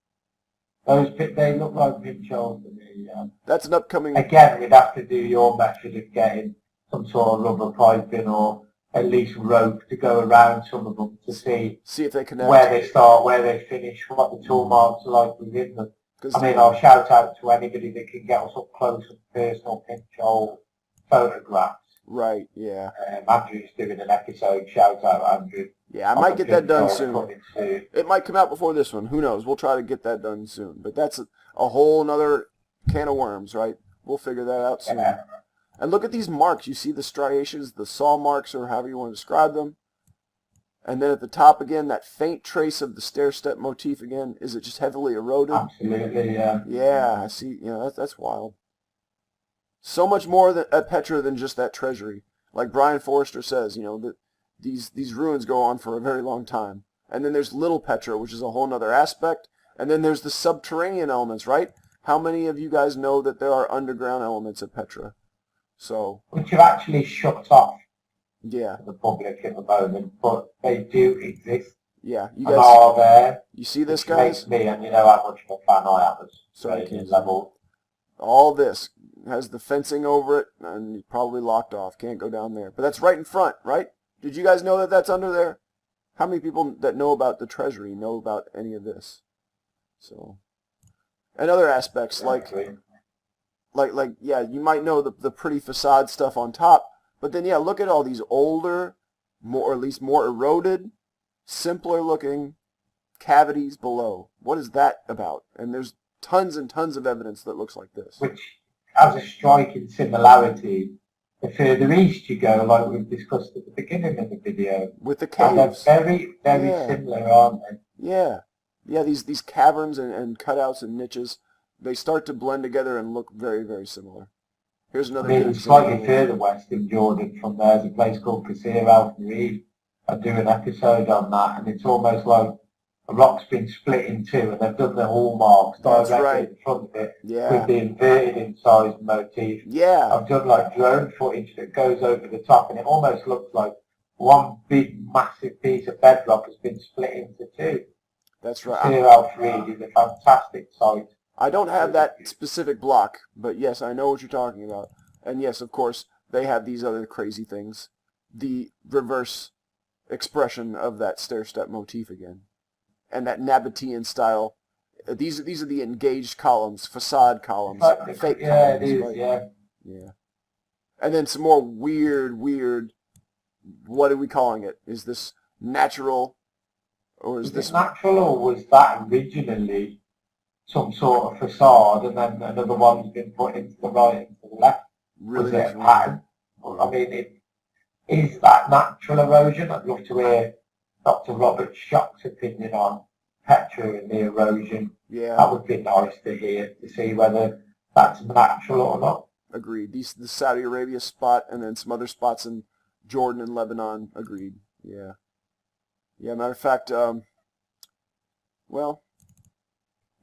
They look like pinch holes to me, yeah. That's an upcoming... Again, we'd have to do your method of getting some sort of rubber piping or at least rope to go around some of them to see if they connect, where they start, where they finish, what the tool marks are like within them. I mean, I'll shout out to anybody that can get us up close and personal pinch hole photographs. Right, yeah. Andrew's doing an episode, shout out Andrew. Yeah, I might get that done soon. It might come out before this one. Who knows? We'll try to get that done soon. But that's a whole nother can of worms, right? We'll figure that out soon. Yeah. And look at these marks. You see the striations, the saw marks, or however you want to describe them. And then at the top again, that faint trace of the stair-step motif again. Is it just heavily eroded? Absolutely, yeah. Yeah, I see. You know, that's wild. So much more at Petra than just that treasury. Like Brian Forrester says, you know, that these ruins go on for a very long time. And then there's Little Petra, which is a whole other aspect. And then there's the subterranean elements, right? How many of you guys know that there are underground elements at Petra? So, which are actually shut off yeah, to the public at the moment, but they do exist. Yeah, you and guys are there. You see this, which guys? makes me, and you know how much of a fan I am as Australian level. All this has the fencing over it, and probably locked off. Can't go down there. But that's right in front, right? Did you guys know that that's under there? How many people that know about the treasury know about any of this? So, and other aspects like yeah, you might know the pretty facade stuff on top, but then yeah, look at all these older, or at least more eroded, simpler looking cavities below. What is that about? And there's tons and tons of evidence that looks like this. Which has a striking similarity. The further east you go, like we've discussed at the beginning of the video, with the caves. They're very, very similar, aren't they? Yeah. Yeah, these caverns and cutouts and niches, they start to blend together and look very, very similar. Here's another good example. Slightly further west in Jordan from there's a place called Qasir al-Farid. I do an episode on that, and it's almost like a rock's been split in two, and they've done the hallmarks directly in front of it with the inverted incised motif. Yeah. I've done like drone footage that goes over the top, and it almost looks like one big massive piece of bedrock has been split into two. That's right. Qasir al-Farid is a fantastic site. I don't have that specific block, but yes, I know what you're talking about. And yes, of course, they have these other crazy things. The reverse expression of that stair-step motif again. And that Nabatean style. These are the engaged columns, facade columns, fake columns. It is, right? Yeah. And then some more weird, what are we calling it? Is this natural? Or is this natural, or was that originally some sort of facade, and then another one's been put into the right and to the left? Really? Was it a pattern? I mean, is that natural erosion? I'd love to hear Dr. Robert Schock's opinion on Petra and the erosion. Yeah. That would be nice to hear, to see whether that's natural or not. Agreed. The Saudi Arabia spot, and then some other spots in Jordan and Lebanon. Agreed. Yeah. Yeah, matter of fact, well,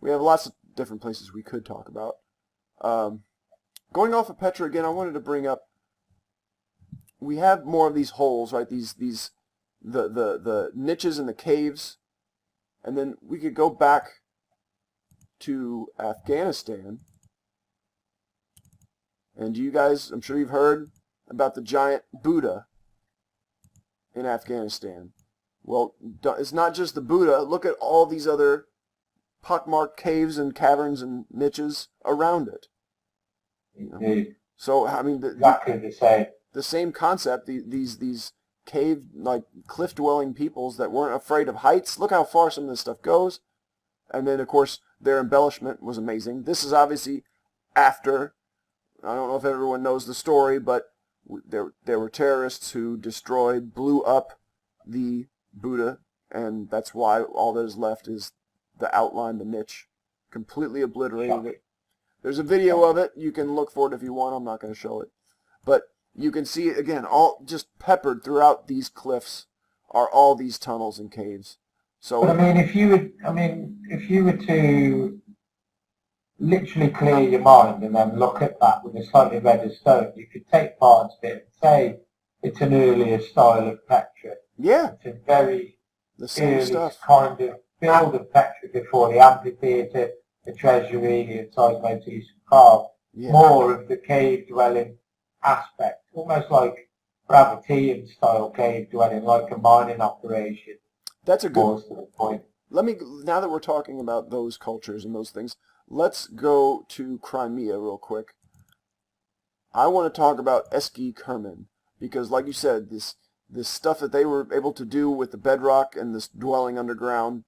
we have lots of different places we could talk about. Going off of Petra again, I wanted to bring up, we have more of these holes, right? The niches and the caves, and then we could go back to Afghanistan. And you guys, I'm sure you've heard about the giant Buddha in Afghanistan. Well, it's not just the Buddha. Look at all these other pockmarked caves and caverns and niches around it. Indeed. So, I mean, exactly the same. The same concept. These cave, like cliff-dwelling peoples that weren't afraid of heights. Look how far some of this stuff goes. And then, of course, their embellishment was amazing. This is obviously after. I don't know if everyone knows the story, but there were terrorists who blew up the Buddha, and that's why all that is left is the outline, the niche, completely obliterated it. There's a video of it. You can look for it if you want. I'm not going to show it. But you can see it again, all just peppered throughout these cliffs are all these tunnels and caves. So, but, I mean, if you were to literally clear your mind and then look at that with a slightly redder stone, you could take parts of it and say it's an earlier style of Petra. Yeah. It's a very the same early stuff. kind of build of Petra before the amphitheatre, the treasury, the incised motifs carved. Yeah. More of the cave dwelling aspect, almost like Gravitian style cave dwelling, like a mining operation. That's a good point. Now that we're talking about those cultures and those things, let's go to Crimea real quick. I want to talk about Eski Kerman, because like you said, this stuff that they were able to do with the bedrock and this dwelling underground,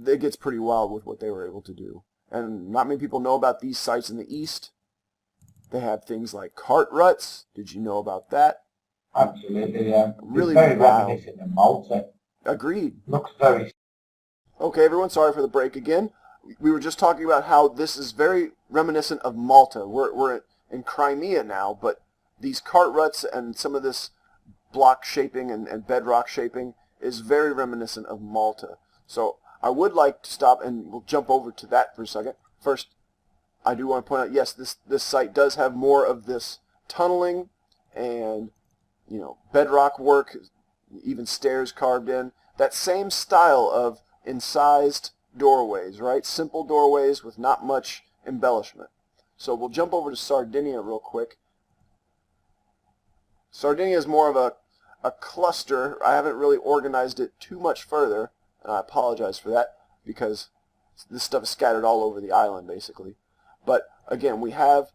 it gets pretty wild with what they were able to do. And not many people know about these sites in the east. They have things like cart ruts. Did you know about that? Absolutely, yeah. Really it's very wild. reminiscent of Malta. Agreed. Looks very... Okay, everyone, sorry for the break again. We were just talking about how this is very reminiscent of Malta. We're in Crimea now, but these cart ruts and some of this block shaping and bedrock shaping is very reminiscent of Malta. So I would like to stop, and we'll jump over to that for a second. First, I do want to point out, yes, this site does have more of this tunneling and, you know, bedrock work, even stairs carved in. That same style of incised doorways, right? Simple doorways with not much embellishment. So we'll jump over to Sardinia real quick. Sardinia is more of a cluster. I haven't really organized it too much further, and I apologize for that because this stuff is scattered all over the island basically. But again, we have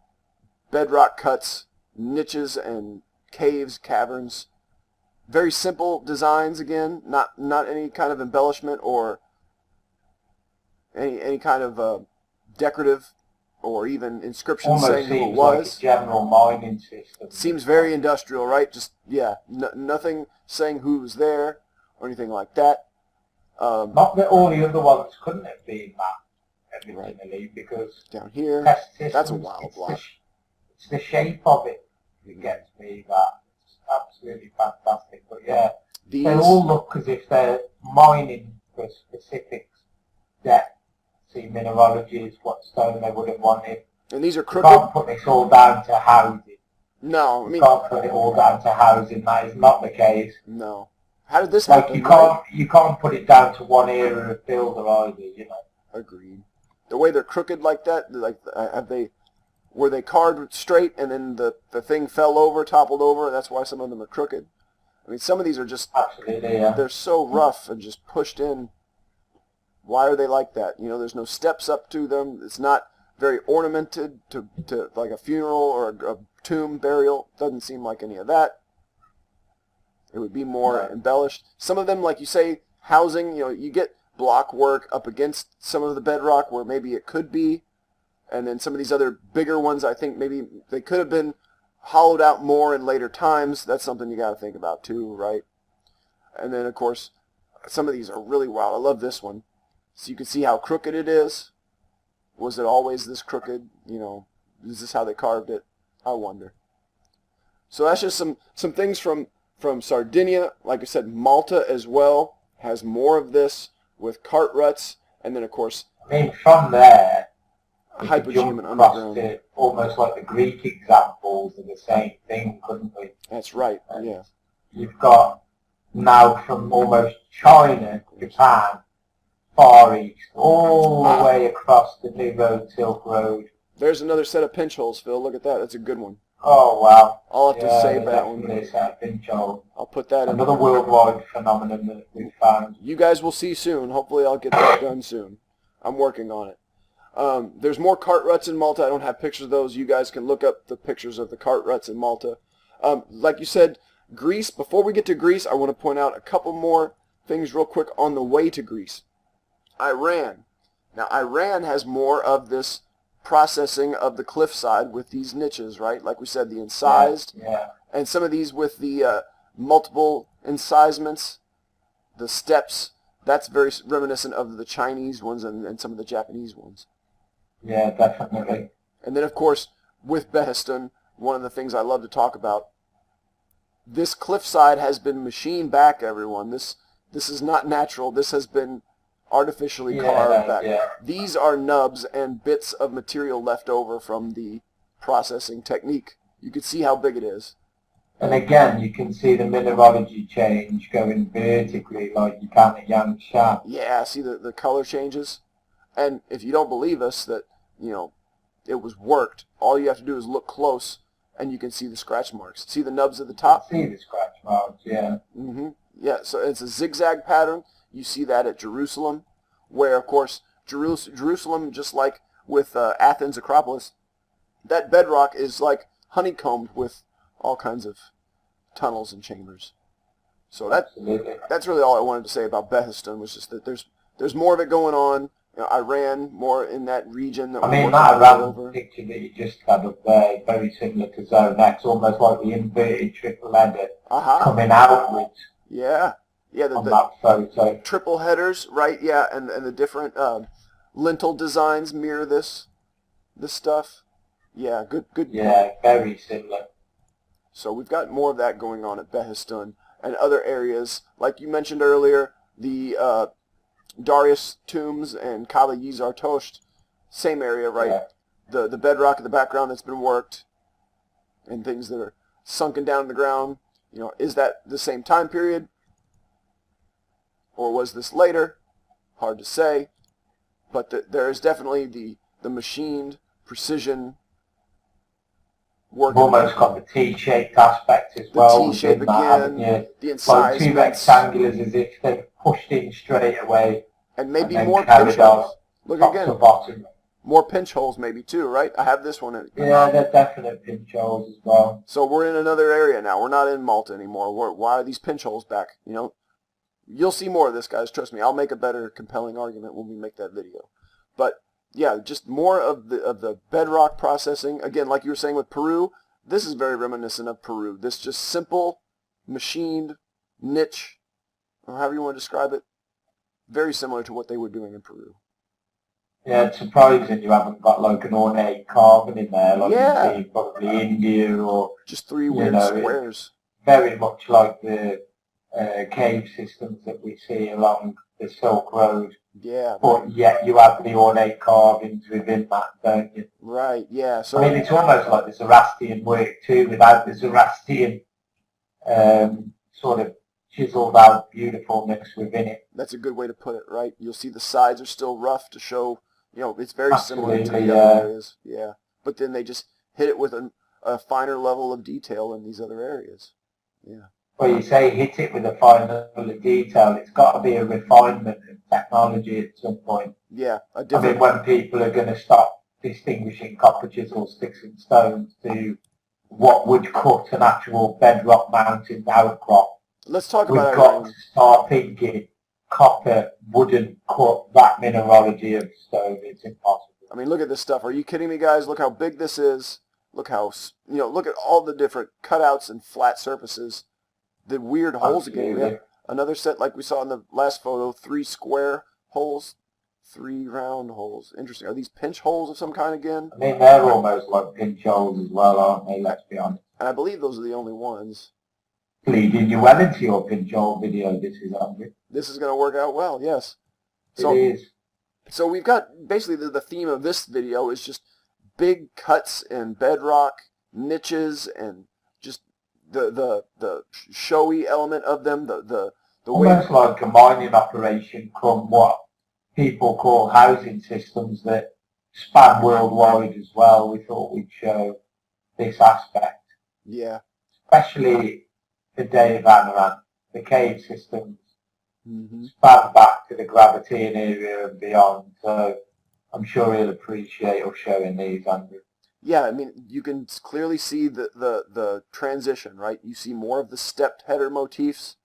bedrock cuts, niches and caves, caverns. Very simple designs again, not any kind of embellishment or any kind of decorative or even inscriptions Almost saying who it seems was. like a general mining system. Seems very industrial, right? Just, yeah, nothing saying who was there or anything like that. Not that all the other ones couldn't have been that originally, right. Because down here, test systems, that's a wild block. It's the shape of it that gets me that. It's absolutely fantastic. But yeah, These, they all look as if they're mining for specific depth. See, mineralogy is what stone they would have wanted. and these are You crooked. can't put this all down to housing. No, I mean, You can't put it all down to housing. That is not the case. no. How did this Like happen? you can't put it down to one era of builder either. You know. Agreed. The way they're crooked like that, like were they carved straight and then the thing fell over, toppled over? That's why some of them are crooked. I mean, some of these are just Absolutely, yeah. They're so rough and just pushed in. Why are they like that? You know, there's no steps up to them. It's not very ornamented to like a funeral or a tomb burial. Doesn't seem like any of that. It would be more embellished. Some of them, like you say, housing, you know, you get block work up against some of the bedrock where maybe it could be. And then some of these other bigger ones, I think maybe they could have been hollowed out more in later times. That's something you got to think about too, right? And then, of course, some of these are really wild. I love this one. So you can see how crooked it is. Was it always this crooked? You know, is this how they carved it? I wonder. So that's just some things from Sardinia. Like I said, Malta as well has more of this with cart ruts. And then, of course, I mean, from there, hypogeum and underground. To almost like the Greek examples are the same thing, couldn't we? That's right, yeah. You've got now from almost China, Japan, Far East, all the way across the New Road, Silk Road. There's another set of pinch holes, Phil. Look at that. That's a good one. Oh, wow. I'll have to save that one. Pinch hole. I'll put that in. Another worldwide phenomenon that we've found. You guys will see soon. Hopefully I'll get that done soon. I'm working on it. There's more cart ruts in Malta. I don't have pictures of those. You guys can look up the pictures of the cart ruts in Malta. Like you said, Greece. Before we get to Greece, I want to point out a couple more things real quick on the way to Greece. Iran. Now, Iran has more of this processing of the cliffside with these niches, right? Like we said, the incised. Yeah. And some of these with the multiple incisements, the steps. That's very reminiscent of the Chinese ones and some of the Japanese ones. Yeah, definitely. And then, of course, with Behistun, one of the things I love to talk about, this cliffside has been machined back, everyone. This is not natural. This has been artificially carved back. Yeah. These are nubs and bits of material left over from the processing technique. You can see how big it is. And again, you can see the mineralogy change going vertically like you can at Yangshan. Yeah, see the color changes? And if you don't believe us that, you know, it was worked, all you have to do is look close and you can see the scratch marks. See the nubs at the top? You can see the scratch marks, yeah. Yeah, so it's a zigzag pattern. You see that at Jerusalem, where, of course, Jerusalem, just like with Athens Acropolis, that bedrock is like honeycombed with all kinds of tunnels and chambers. So Absolutely. that's really all I wanted to say about Behistun, was just that there's more of it going on. You know, Iran more in that region that I mean, we're that working Iran picture that you just had up there is very similar to Zone X, almost like the inverted triple header coming outwards. Yeah, yeah, on that photo. Triple headers, right? Yeah, and the different lintel designs mirror this stuff. Yeah, good. Yeah, very similar. So we've got more of that going on at Behistun and other areas, like you mentioned earlier, the Darius tombs and Kala Yizar Tosht, same area, right? Yeah. The bedrock in the background that's been worked, and things that are sunken down in the ground. You know, is that the same time period, or was this later? Hard to say, but there is definitely the machined precision work. You've almost got the T-shaped aspect as well. The T-shape again, the incisements. Like two rectangulars as if they're pushed in straight away. And maybe more pinch holes. Look again. To bottom. More pinch holes maybe too, right? I have this one. Yeah, they're definite pinch holes as well. So we're in another area now. We're not in Malta anymore. Why are these pinch holes back? You know, you'll see more of this, guys. Trust me. I'll make a better compelling argument when we make that video. But yeah, just more of the bedrock processing. Again, like you were saying with Peru, this is very reminiscent of Peru. This just simple, machined niche, or however you want to describe it, very similar to what they were doing in Peru. Yeah, it's surprising you haven't got like an ornate carving in there, like you see probably India or just three weird squares. Very much like the cave systems that we see along the Silk Road. Yeah. But yet you have the ornate carvings within that, don't you? Right, yeah. So I mean, it's almost like the Zoroastrian work too, without the Zoroastrian sort of chiseled out beautifulness within it. That's a good way to put it, right? You'll see the sides are still rough to show, you know, it's very Absolutely, similar to the other areas. Yeah. But then they just hit it with a finer level of detail in these other areas. Yeah. Well, you say hit it with a fine level of detail. It's got to be a refinement of technology at some point. Yeah. I mean, when people are going to stop distinguishing copper chisels, sticks and stones to what would cut an actual bedrock mountain outcrop. Let's talk about it. We've got to start thinking copper wouldn't cut that mineralogy of stone. It's impossible. I mean, look at this stuff. Are you kidding me, guys? Look how big this is. Look how, you know, look at all the different cutouts and flat surfaces. The weird holes again. We have another set like we saw in the last photo, 3 square holes, 3 round holes. Interesting. Are these pinch holes of some kind again? I mean, they're almost like pinch holes as well, aren't they? Let's be honest. And I believe those are the only ones. Leading you well into your pinch hole video, this is Andrew. This is going to work out well, yes. It is. So we've got basically the theme of this video is just big cuts in bedrock, niches, and just the showy element of them, the almost way like a mining operation from what people call housing systems that span worldwide as well. We thought we'd show this aspect. Yeah. Especially the Dave Amaran, the cave systems span back to the Gravitian area and beyond. So I'm sure he'll appreciate us showing these, Andrew. Yeah, I mean, you can clearly see the transition, right? You see more of the stepped header motifs.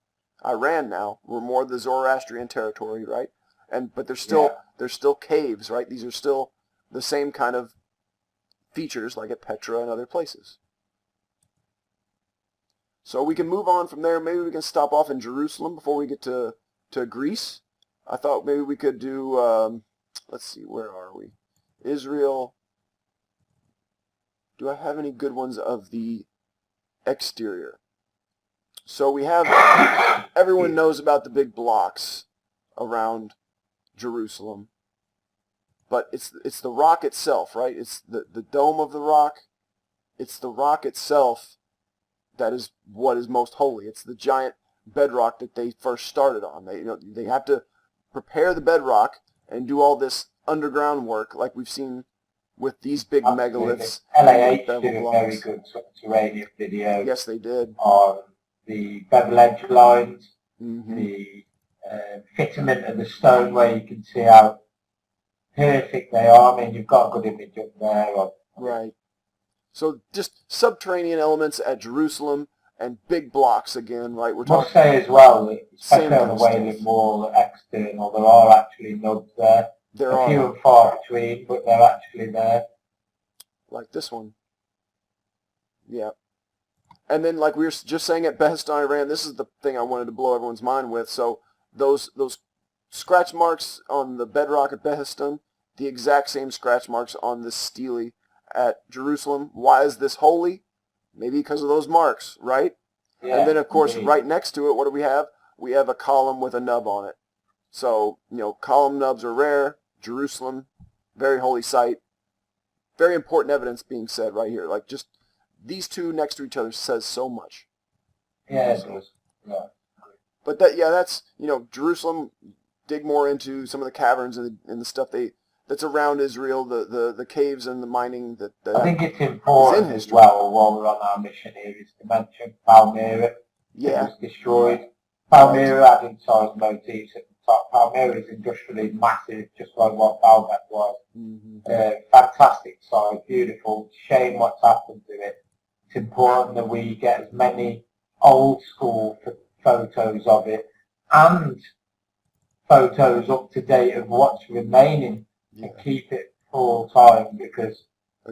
Iran now, we're more of the Zoroastrian territory, right? But there's still caves, right? These are still the same kind of features like at Petra and other places. So we can move on from there. Maybe we can stop off in Jerusalem before we get to Greece. I thought maybe we could do, let's see, where are we? Israel. Do I have any good ones of the exterior? So we have, everyone knows about the big blocks around Jerusalem. But it's the rock itself, right? It's the dome of the rock. It's the rock itself that is what is most holy. It's the giant bedrock that they first started on. They have to prepare the bedrock and do all this underground work like we've seen with these big megaliths. LAH did a very good terrain video. Yes, they did. On the bevel edge lines, the fitment of the stone where you can see how perfect they are. I mean, you've got a good image up there. Right. So just subterranean elements at Jerusalem. and big blocks again, right? We're Must talking say as well, same especially on kind the of Wailing stuff. Wall external, there are actually nubs there. There A few are, and far between, but they're actually there. like this one. Yeah. And then, like we were just saying at Behestan Iran, this is the thing I wanted to blow everyone's mind with. So those scratch marks on the bedrock at Behestan, the exact same scratch marks on this stele at Jerusalem. Why is this holy? Maybe because of those marks, right? Yeah, And then, of course, indeed. right next to it, what do we have? We have a column with a nub on it. So, column nubs are rare. Jerusalem, very holy site. Very important evidence being said right here. Like, just these two next to each other says so much. Yeah, it does. Yeah. But that's, Jerusalem, dig more into some of the caverns and the stuff that's around Israel, the caves and the mining that I think it's is in important as history. well, while we're on our mission here, is to mention Palmyra. Yeah. It was destroyed. Palmyra had incised motifs at the top. Palmyra is industrially massive, just like what Balbec was. Fantastic site, beautiful. Shame what's happened to it. It's important that we get as many old school photos of it and photos up to date of what's remaining and keep it full time, because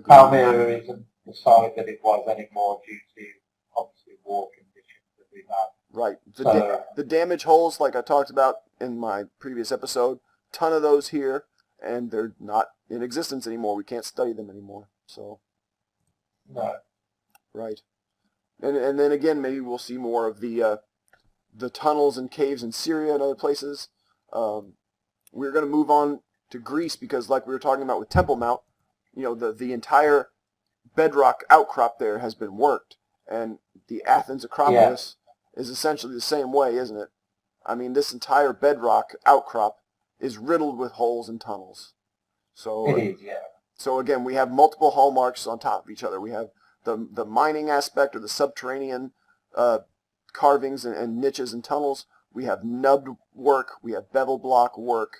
Palmyra isn't the site that it was anymore due to obviously war conditions that we've had. Right. So, the damage holes, like I talked about in my previous episode, ton of those here, and they're not in existence anymore. We can't study them anymore. So. no. Right. And then again, maybe we'll see more of the tunnels and caves in Syria and other places. We're going to move on to Greece because, like we were talking about with Temple Mount, the entire bedrock outcrop there has been worked, and the Athens Acropolis is essentially the same way, isn't it? I mean, this entire bedrock outcrop is riddled with holes and tunnels. So it is, yeah. So again, we have multiple hallmarks on top of each other. We have the mining aspect or the subterranean carvings and niches and tunnels. We have nubbed work. We have bevel block work.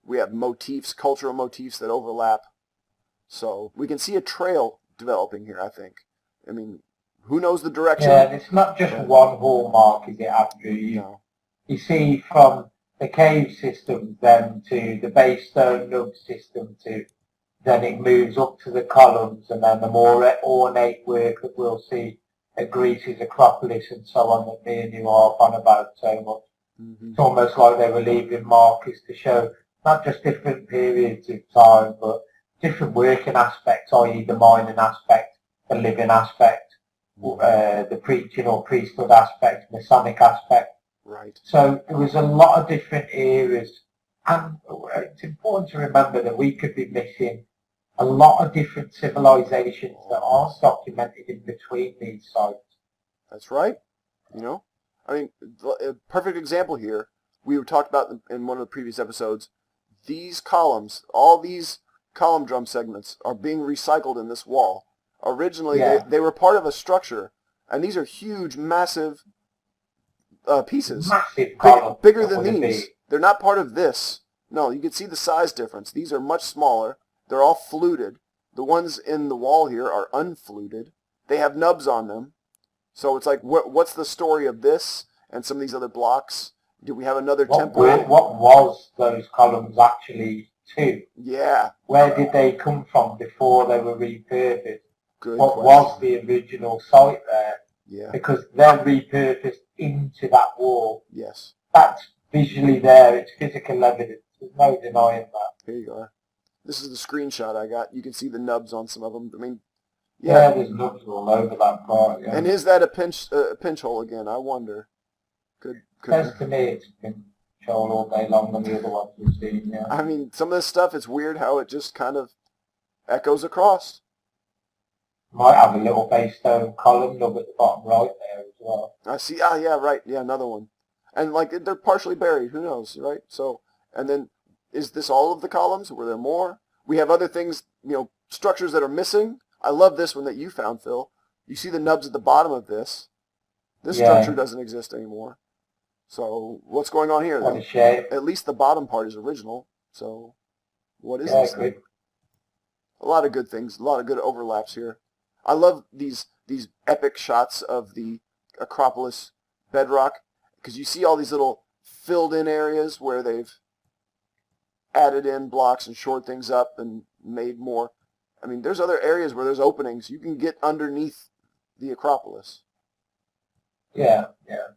We have motifs, cultural motifs that overlap. So we can see a trail developing here, I think. I mean, who knows the direction? Yeah, and it's not just one hallmark, is it, Andrew? No. You see from the cave system then to the base stone nub system to then it moves up to the columns, and then the more ornate work that we'll see at Greece's Acropolis and so on that me and you are on about so much. It's almost like they were leaving markers to show not just different periods of time, but different working aspects, i.e. the mining aspect, the living aspect, the preaching or priesthood aspect, Masonic aspect. Right. So there was a lot of different areas, and it's important to remember that we could be missing a lot of different civilizations that aren't documented in between these sites. That's right. I mean, a perfect example here, we talked about in one of the previous episodes, these columns, all these column drum segments are being recycled in this wall. Originally, they were part of a structure, and these are huge, massive pieces. Massive columns. Bigger than these. They're not part of this. No, you can see the size difference. These are much smaller. They're all fluted. The ones in the wall here are unfluted. They have nubs on them. So it's like, what's the story of this and some of these other blocks? Do we have another temple? What was those columns actually to? Yeah. Where did they come from before they were repurposed? What was the original site there? Yeah. Because they're repurposed into that wall. Yes. That's visually there. It's physical evidence. There's no denying that. Here you are. This is the screenshot I got. You can see the nubs on some of them. I mean, yeah, there's nubs all over that part. Yeah. And is that a pinch hole again? I wonder. Says to me it's been shown all day long than the other ones we've seen. Yeah. I mean, some of this stuff, it's weird how it just kind of echoes across. Might have a little base stone column nub at the bottom right there as well. I see. Ah, yeah, right. Yeah, another one. And like they're partially buried. Who knows, right? So, and then is this all of the columns? Were there more? We have other things, structures that are missing. I love this one that you found, Phil. You see the nubs at the bottom of this. This structure doesn't exist anymore. So what's going on here? What a shame. At least the bottom part is original. So what is this thing? A lot of good things. A lot of good overlaps here. I love these epic shots of the Acropolis bedrock, because you see all these little filled in areas where they've added in blocks and shored things up and made more. I mean, there's other areas where there's openings. You can get underneath the Acropolis. Yeah, yeah.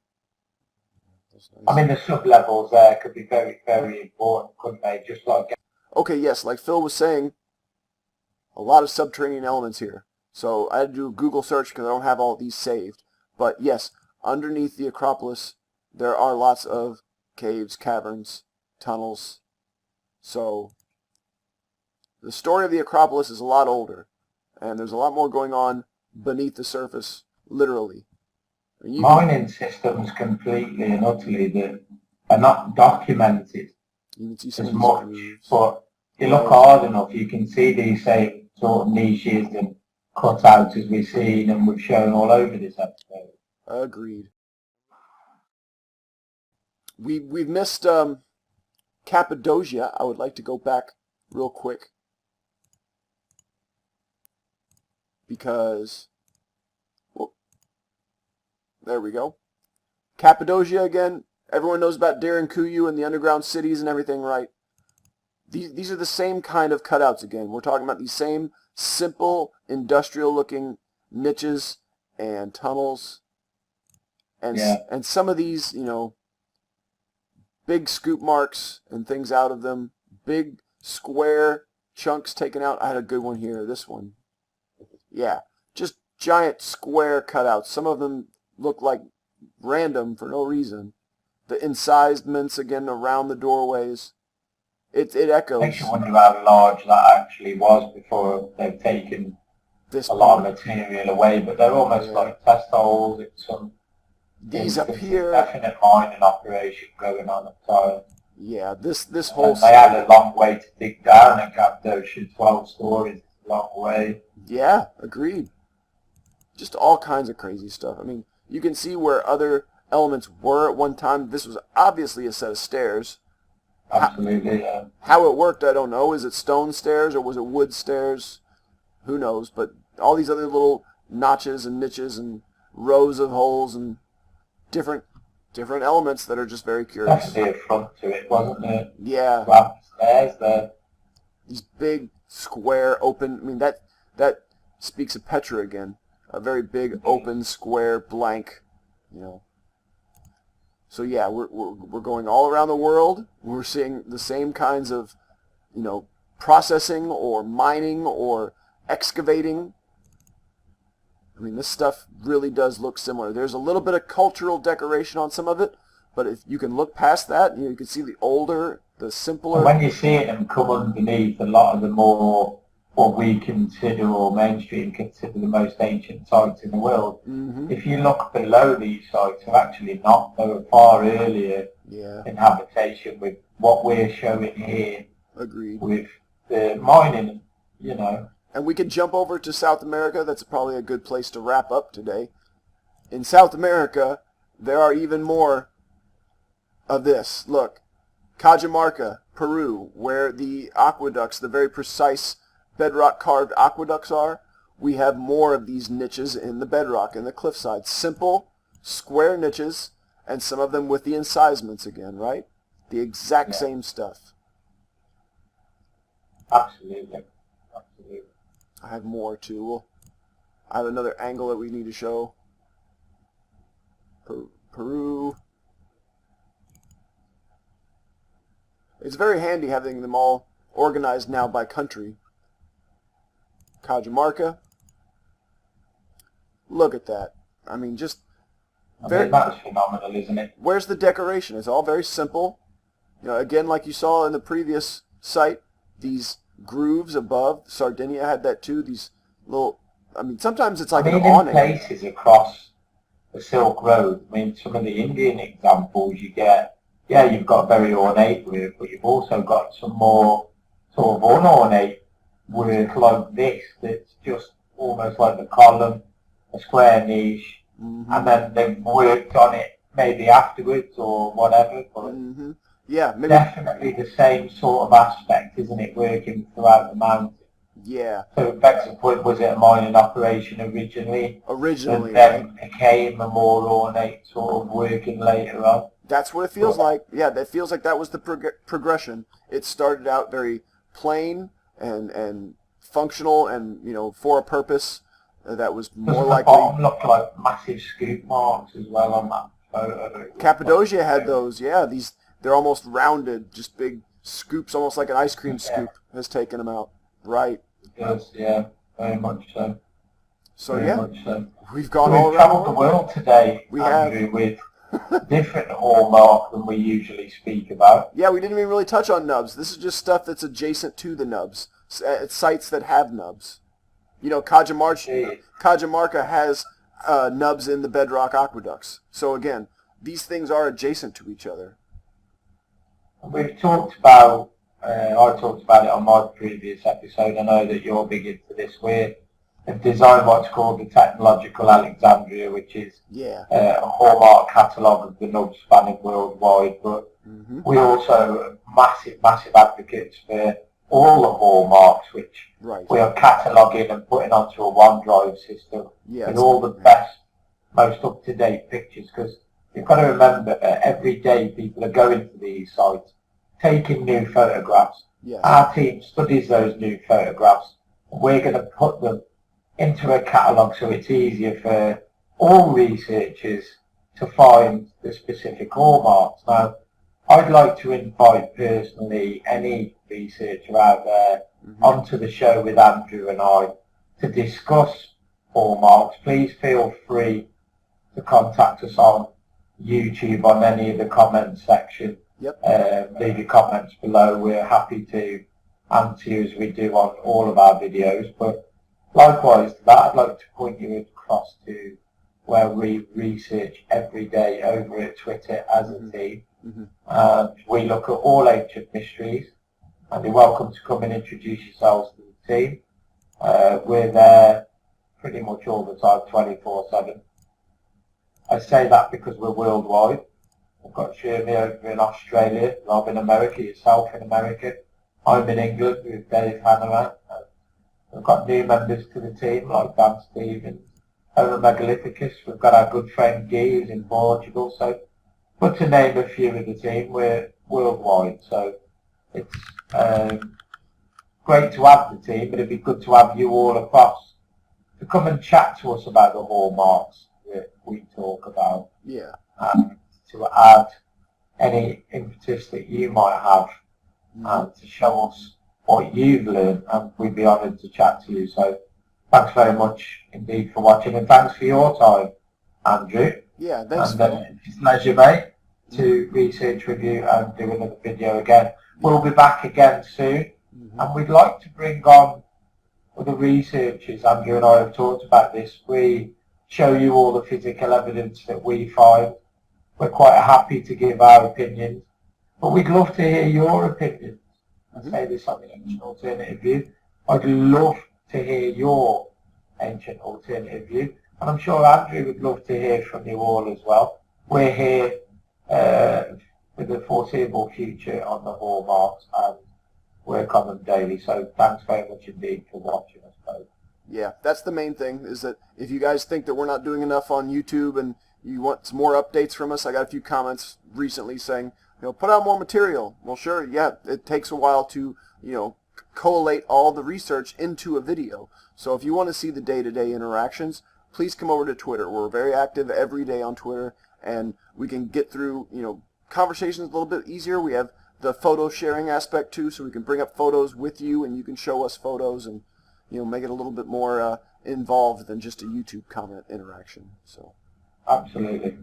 Nice. I mean, the sub-levels there could be very, very important, couldn't they? Just like... Okay, yes, like Phil was saying, a lot of subterranean elements here. So I had to do a Google search because I don't have all these saved. But yes, underneath the Acropolis, there are lots of caves, caverns, tunnels. So the story of the Acropolis is a lot older, and there's a lot more going on beneath the surface, literally. Mining systems completely and utterly that are not documented as much, but you look hard enough, you can see these same sort of niches and cutouts as we've seen and we've shown all over this episode. Agreed. We've missed Cappadocia. I would like to go back real quick because, well, there we go. Cappadocia again. Everyone knows about Derinkuyu and the underground cities and everything, right? These are the same kind of cutouts again. We're talking about these same simple industrial-looking niches and tunnels, and some of these, you know, big scoop marks and things out of them, big square chunks taken out. I had a good one here, this one. Yeah, just giant square cutouts. Some of them look like random for no reason. The incisements, again, around the doorways. It echoes. Makes you wonder how large that actually was before they've taken a lot of material away, but they're almost like test holes. It's some... These up here, definite mining operation going on at the time. Yeah, this whole. They had a long way to dig down at Cappadocia. 12 stories, a long way. Yeah, agreed. Just all kinds of crazy stuff. I mean, you can see where other elements were at one time. This was obviously a set of stairs. Absolutely, yeah. How it worked, I don't know. Is it stone stairs or was it wood stairs? Who knows? But all these other little notches and niches and rows of holes and different elements that are just very curious. Definitely a front to it, wasn't there? Yeah. Wow, stairs there. These big, square, open. I mean, that speaks of Petra again. A very big, open, square, blank, you know. So yeah, we're going all around the world. We're seeing the same kinds of, you know, processing or mining or excavating. I mean, this stuff really does look similar. There's a little bit of cultural decoration on some of it, but if you can look past that, you know, you can see the older, the simpler. And when you see them come underneath a lot of the more what we consider or mainstream consider the most ancient sites in the world, if you look below these sites, are actually not. They were far earlier in habitation with what we're showing here. Agreed. With the mining, you know. And we can jump over to South America. That's probably a good place to wrap up today. In South America, there are even more of this. Look, Cajamarca, Peru, where the aqueducts, the very precise bedrock carved aqueducts are, we have more of these niches in the bedrock, in the cliffside. Simple, square niches, and some of them with the incisements again, right? The exact same stuff. Absolutely. Absolutely. I have more too. I have another angle that we need to show. Peru. It's very handy having them all organized now by country. Cajamarca. Look at that. I mean, just very... that's phenomenal, isn't it? Where's the decoration? It's all very simple. You know, again, like you saw in the previous site, these grooves above. Sardinia had that too. These little... I mean, sometimes it's like an awning. In places across the Silk Road, I mean, some of the Indian examples you get, yeah, you've got very ornate work, but you've also got some more sort of unornate work like this that's just almost like the column, a square niche, and then they've worked on it maybe afterwards or whatever. But yeah, maybe definitely the same sort of aspect, isn't it, working throughout the mountain? Yeah. So it begs the point, was it a mining operation originally? Originally, and then right? became a more ornate sort of working later on. That's what it feels like. Yeah, that feels like that was the progression. It started out very plain and functional and, you know, for a purpose that was more likely. The bottom looked like massive scoop marks as well on that photo. Cappadocia had those, yeah. They're almost rounded, just big scoops, almost like an ice cream scoop has taken them out. Right. It does, yeah, very much so. So very yeah, much so. we've gone We've all around travelled the world today, We Andrew, have. with different hallmark than we usually speak about. Yeah, we didn't even really touch on nubs. This is just stuff that's adjacent to the nubs. It's sites that have nubs. You know, Cajamarca has nubs in the bedrock aqueducts. So again, these things are adjacent to each other. We've talked about, I talked about it on my previous episode. I know that you're big into this. We have designed what's called the Technological Alexandria, which is a hallmark catalogue of the nubs spanning worldwide. But we also are massive advocates for all the hallmarks, which we are cataloguing and putting onto a OneDrive system with all the best, most up-to-date pictures. Because you've got to remember that every day people are going to these sites, taking new photographs. Our team studies those new photographs, and we're going to put them into a catalogue so it's easier for all researchers to find the specific hallmarks. Now, I'd like to invite personally any researcher out there onto the show with Andrew and I to discuss hallmarks. Please feel free to contact us on YouTube on any of the comments section. Leave your comments below. We're happy to answer you as we do on all of our videos. But likewise to that, I'd like to point you across to where we research every day over at Twitter as a team. And we look at all ancient mysteries, and you're welcome to come and introduce yourselves to the team. We're there pretty much all the time, 24/7. I say that because we're worldwide. I've got Jeremy over in Australia, Rob in America, yourself in America. I'm in England with Dave Hanneman. We've got new members to the team like Dan Stevens, HOMOMEGALITHICA. We've got our good friend Guy who's in Portugal. So, but to name a few of the team, we're worldwide. So it's great to have the team, but it'd be good to have you all across to come and chat to us about the hallmarks that we talk about. And to add any impetus that you might have and to show us what you've learned, and we'd be honoured to chat to you. So thanks very much indeed for watching, and thanks for your time, Andrew. Thanks. And it's a pleasure, mate, to research with you and do another video again. We'll be back again soon, and we'd like to bring on other researchers. Andrew and I have talked about this. We show you all the physical evidence that we find. We're quite happy to give our opinions, but we'd love to hear your opinions. I say this on the Ancient Alternative View. I'd love to hear your Ancient Alternative View, and I'm sure Andrew would love to hear from you all as well. We're here for the foreseeable future on the hallmarks and work on them daily, so thanks very much indeed for watching us both. That's the main thing, is that if you guys think that we're not doing enough on YouTube and you want some more updates from us, I got a few comments recently saying, you know, put out more material. Well, sure, it takes a while to, you know, collate all the research into a video. So if you want to see the day-to-day interactions, please come over to Twitter. We're very active every day on Twitter, and we can get through, you know, conversations a little bit easier. We have the photo sharing aspect too, so we can bring up photos with you, and you can show us photos, and, you know, make it a little bit more involved than just a YouTube comment interaction. So. Absolutely.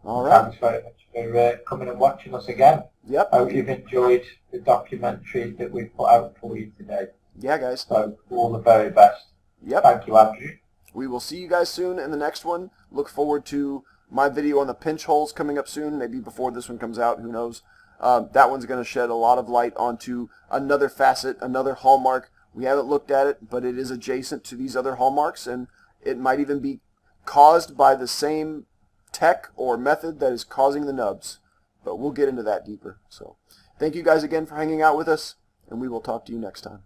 All right. Thanks very much for coming and watching us again. I hope you've enjoyed the documentary that we've put out for you today. Guys. So all the very best. Thank you, Andrew. We will see you guys soon in the next one. Look forward to my video on the pinch holes coming up soon, maybe before this one comes out, who knows. That one's going to shed a lot of light onto another facet, another hallmark. We haven't looked at it, but it is adjacent to these other hallmarks, and it might even be caused by the same tech or method that is causing the nubs. But we'll get into that deeper. So thank you guys again for hanging out with us, and we will talk to you next time.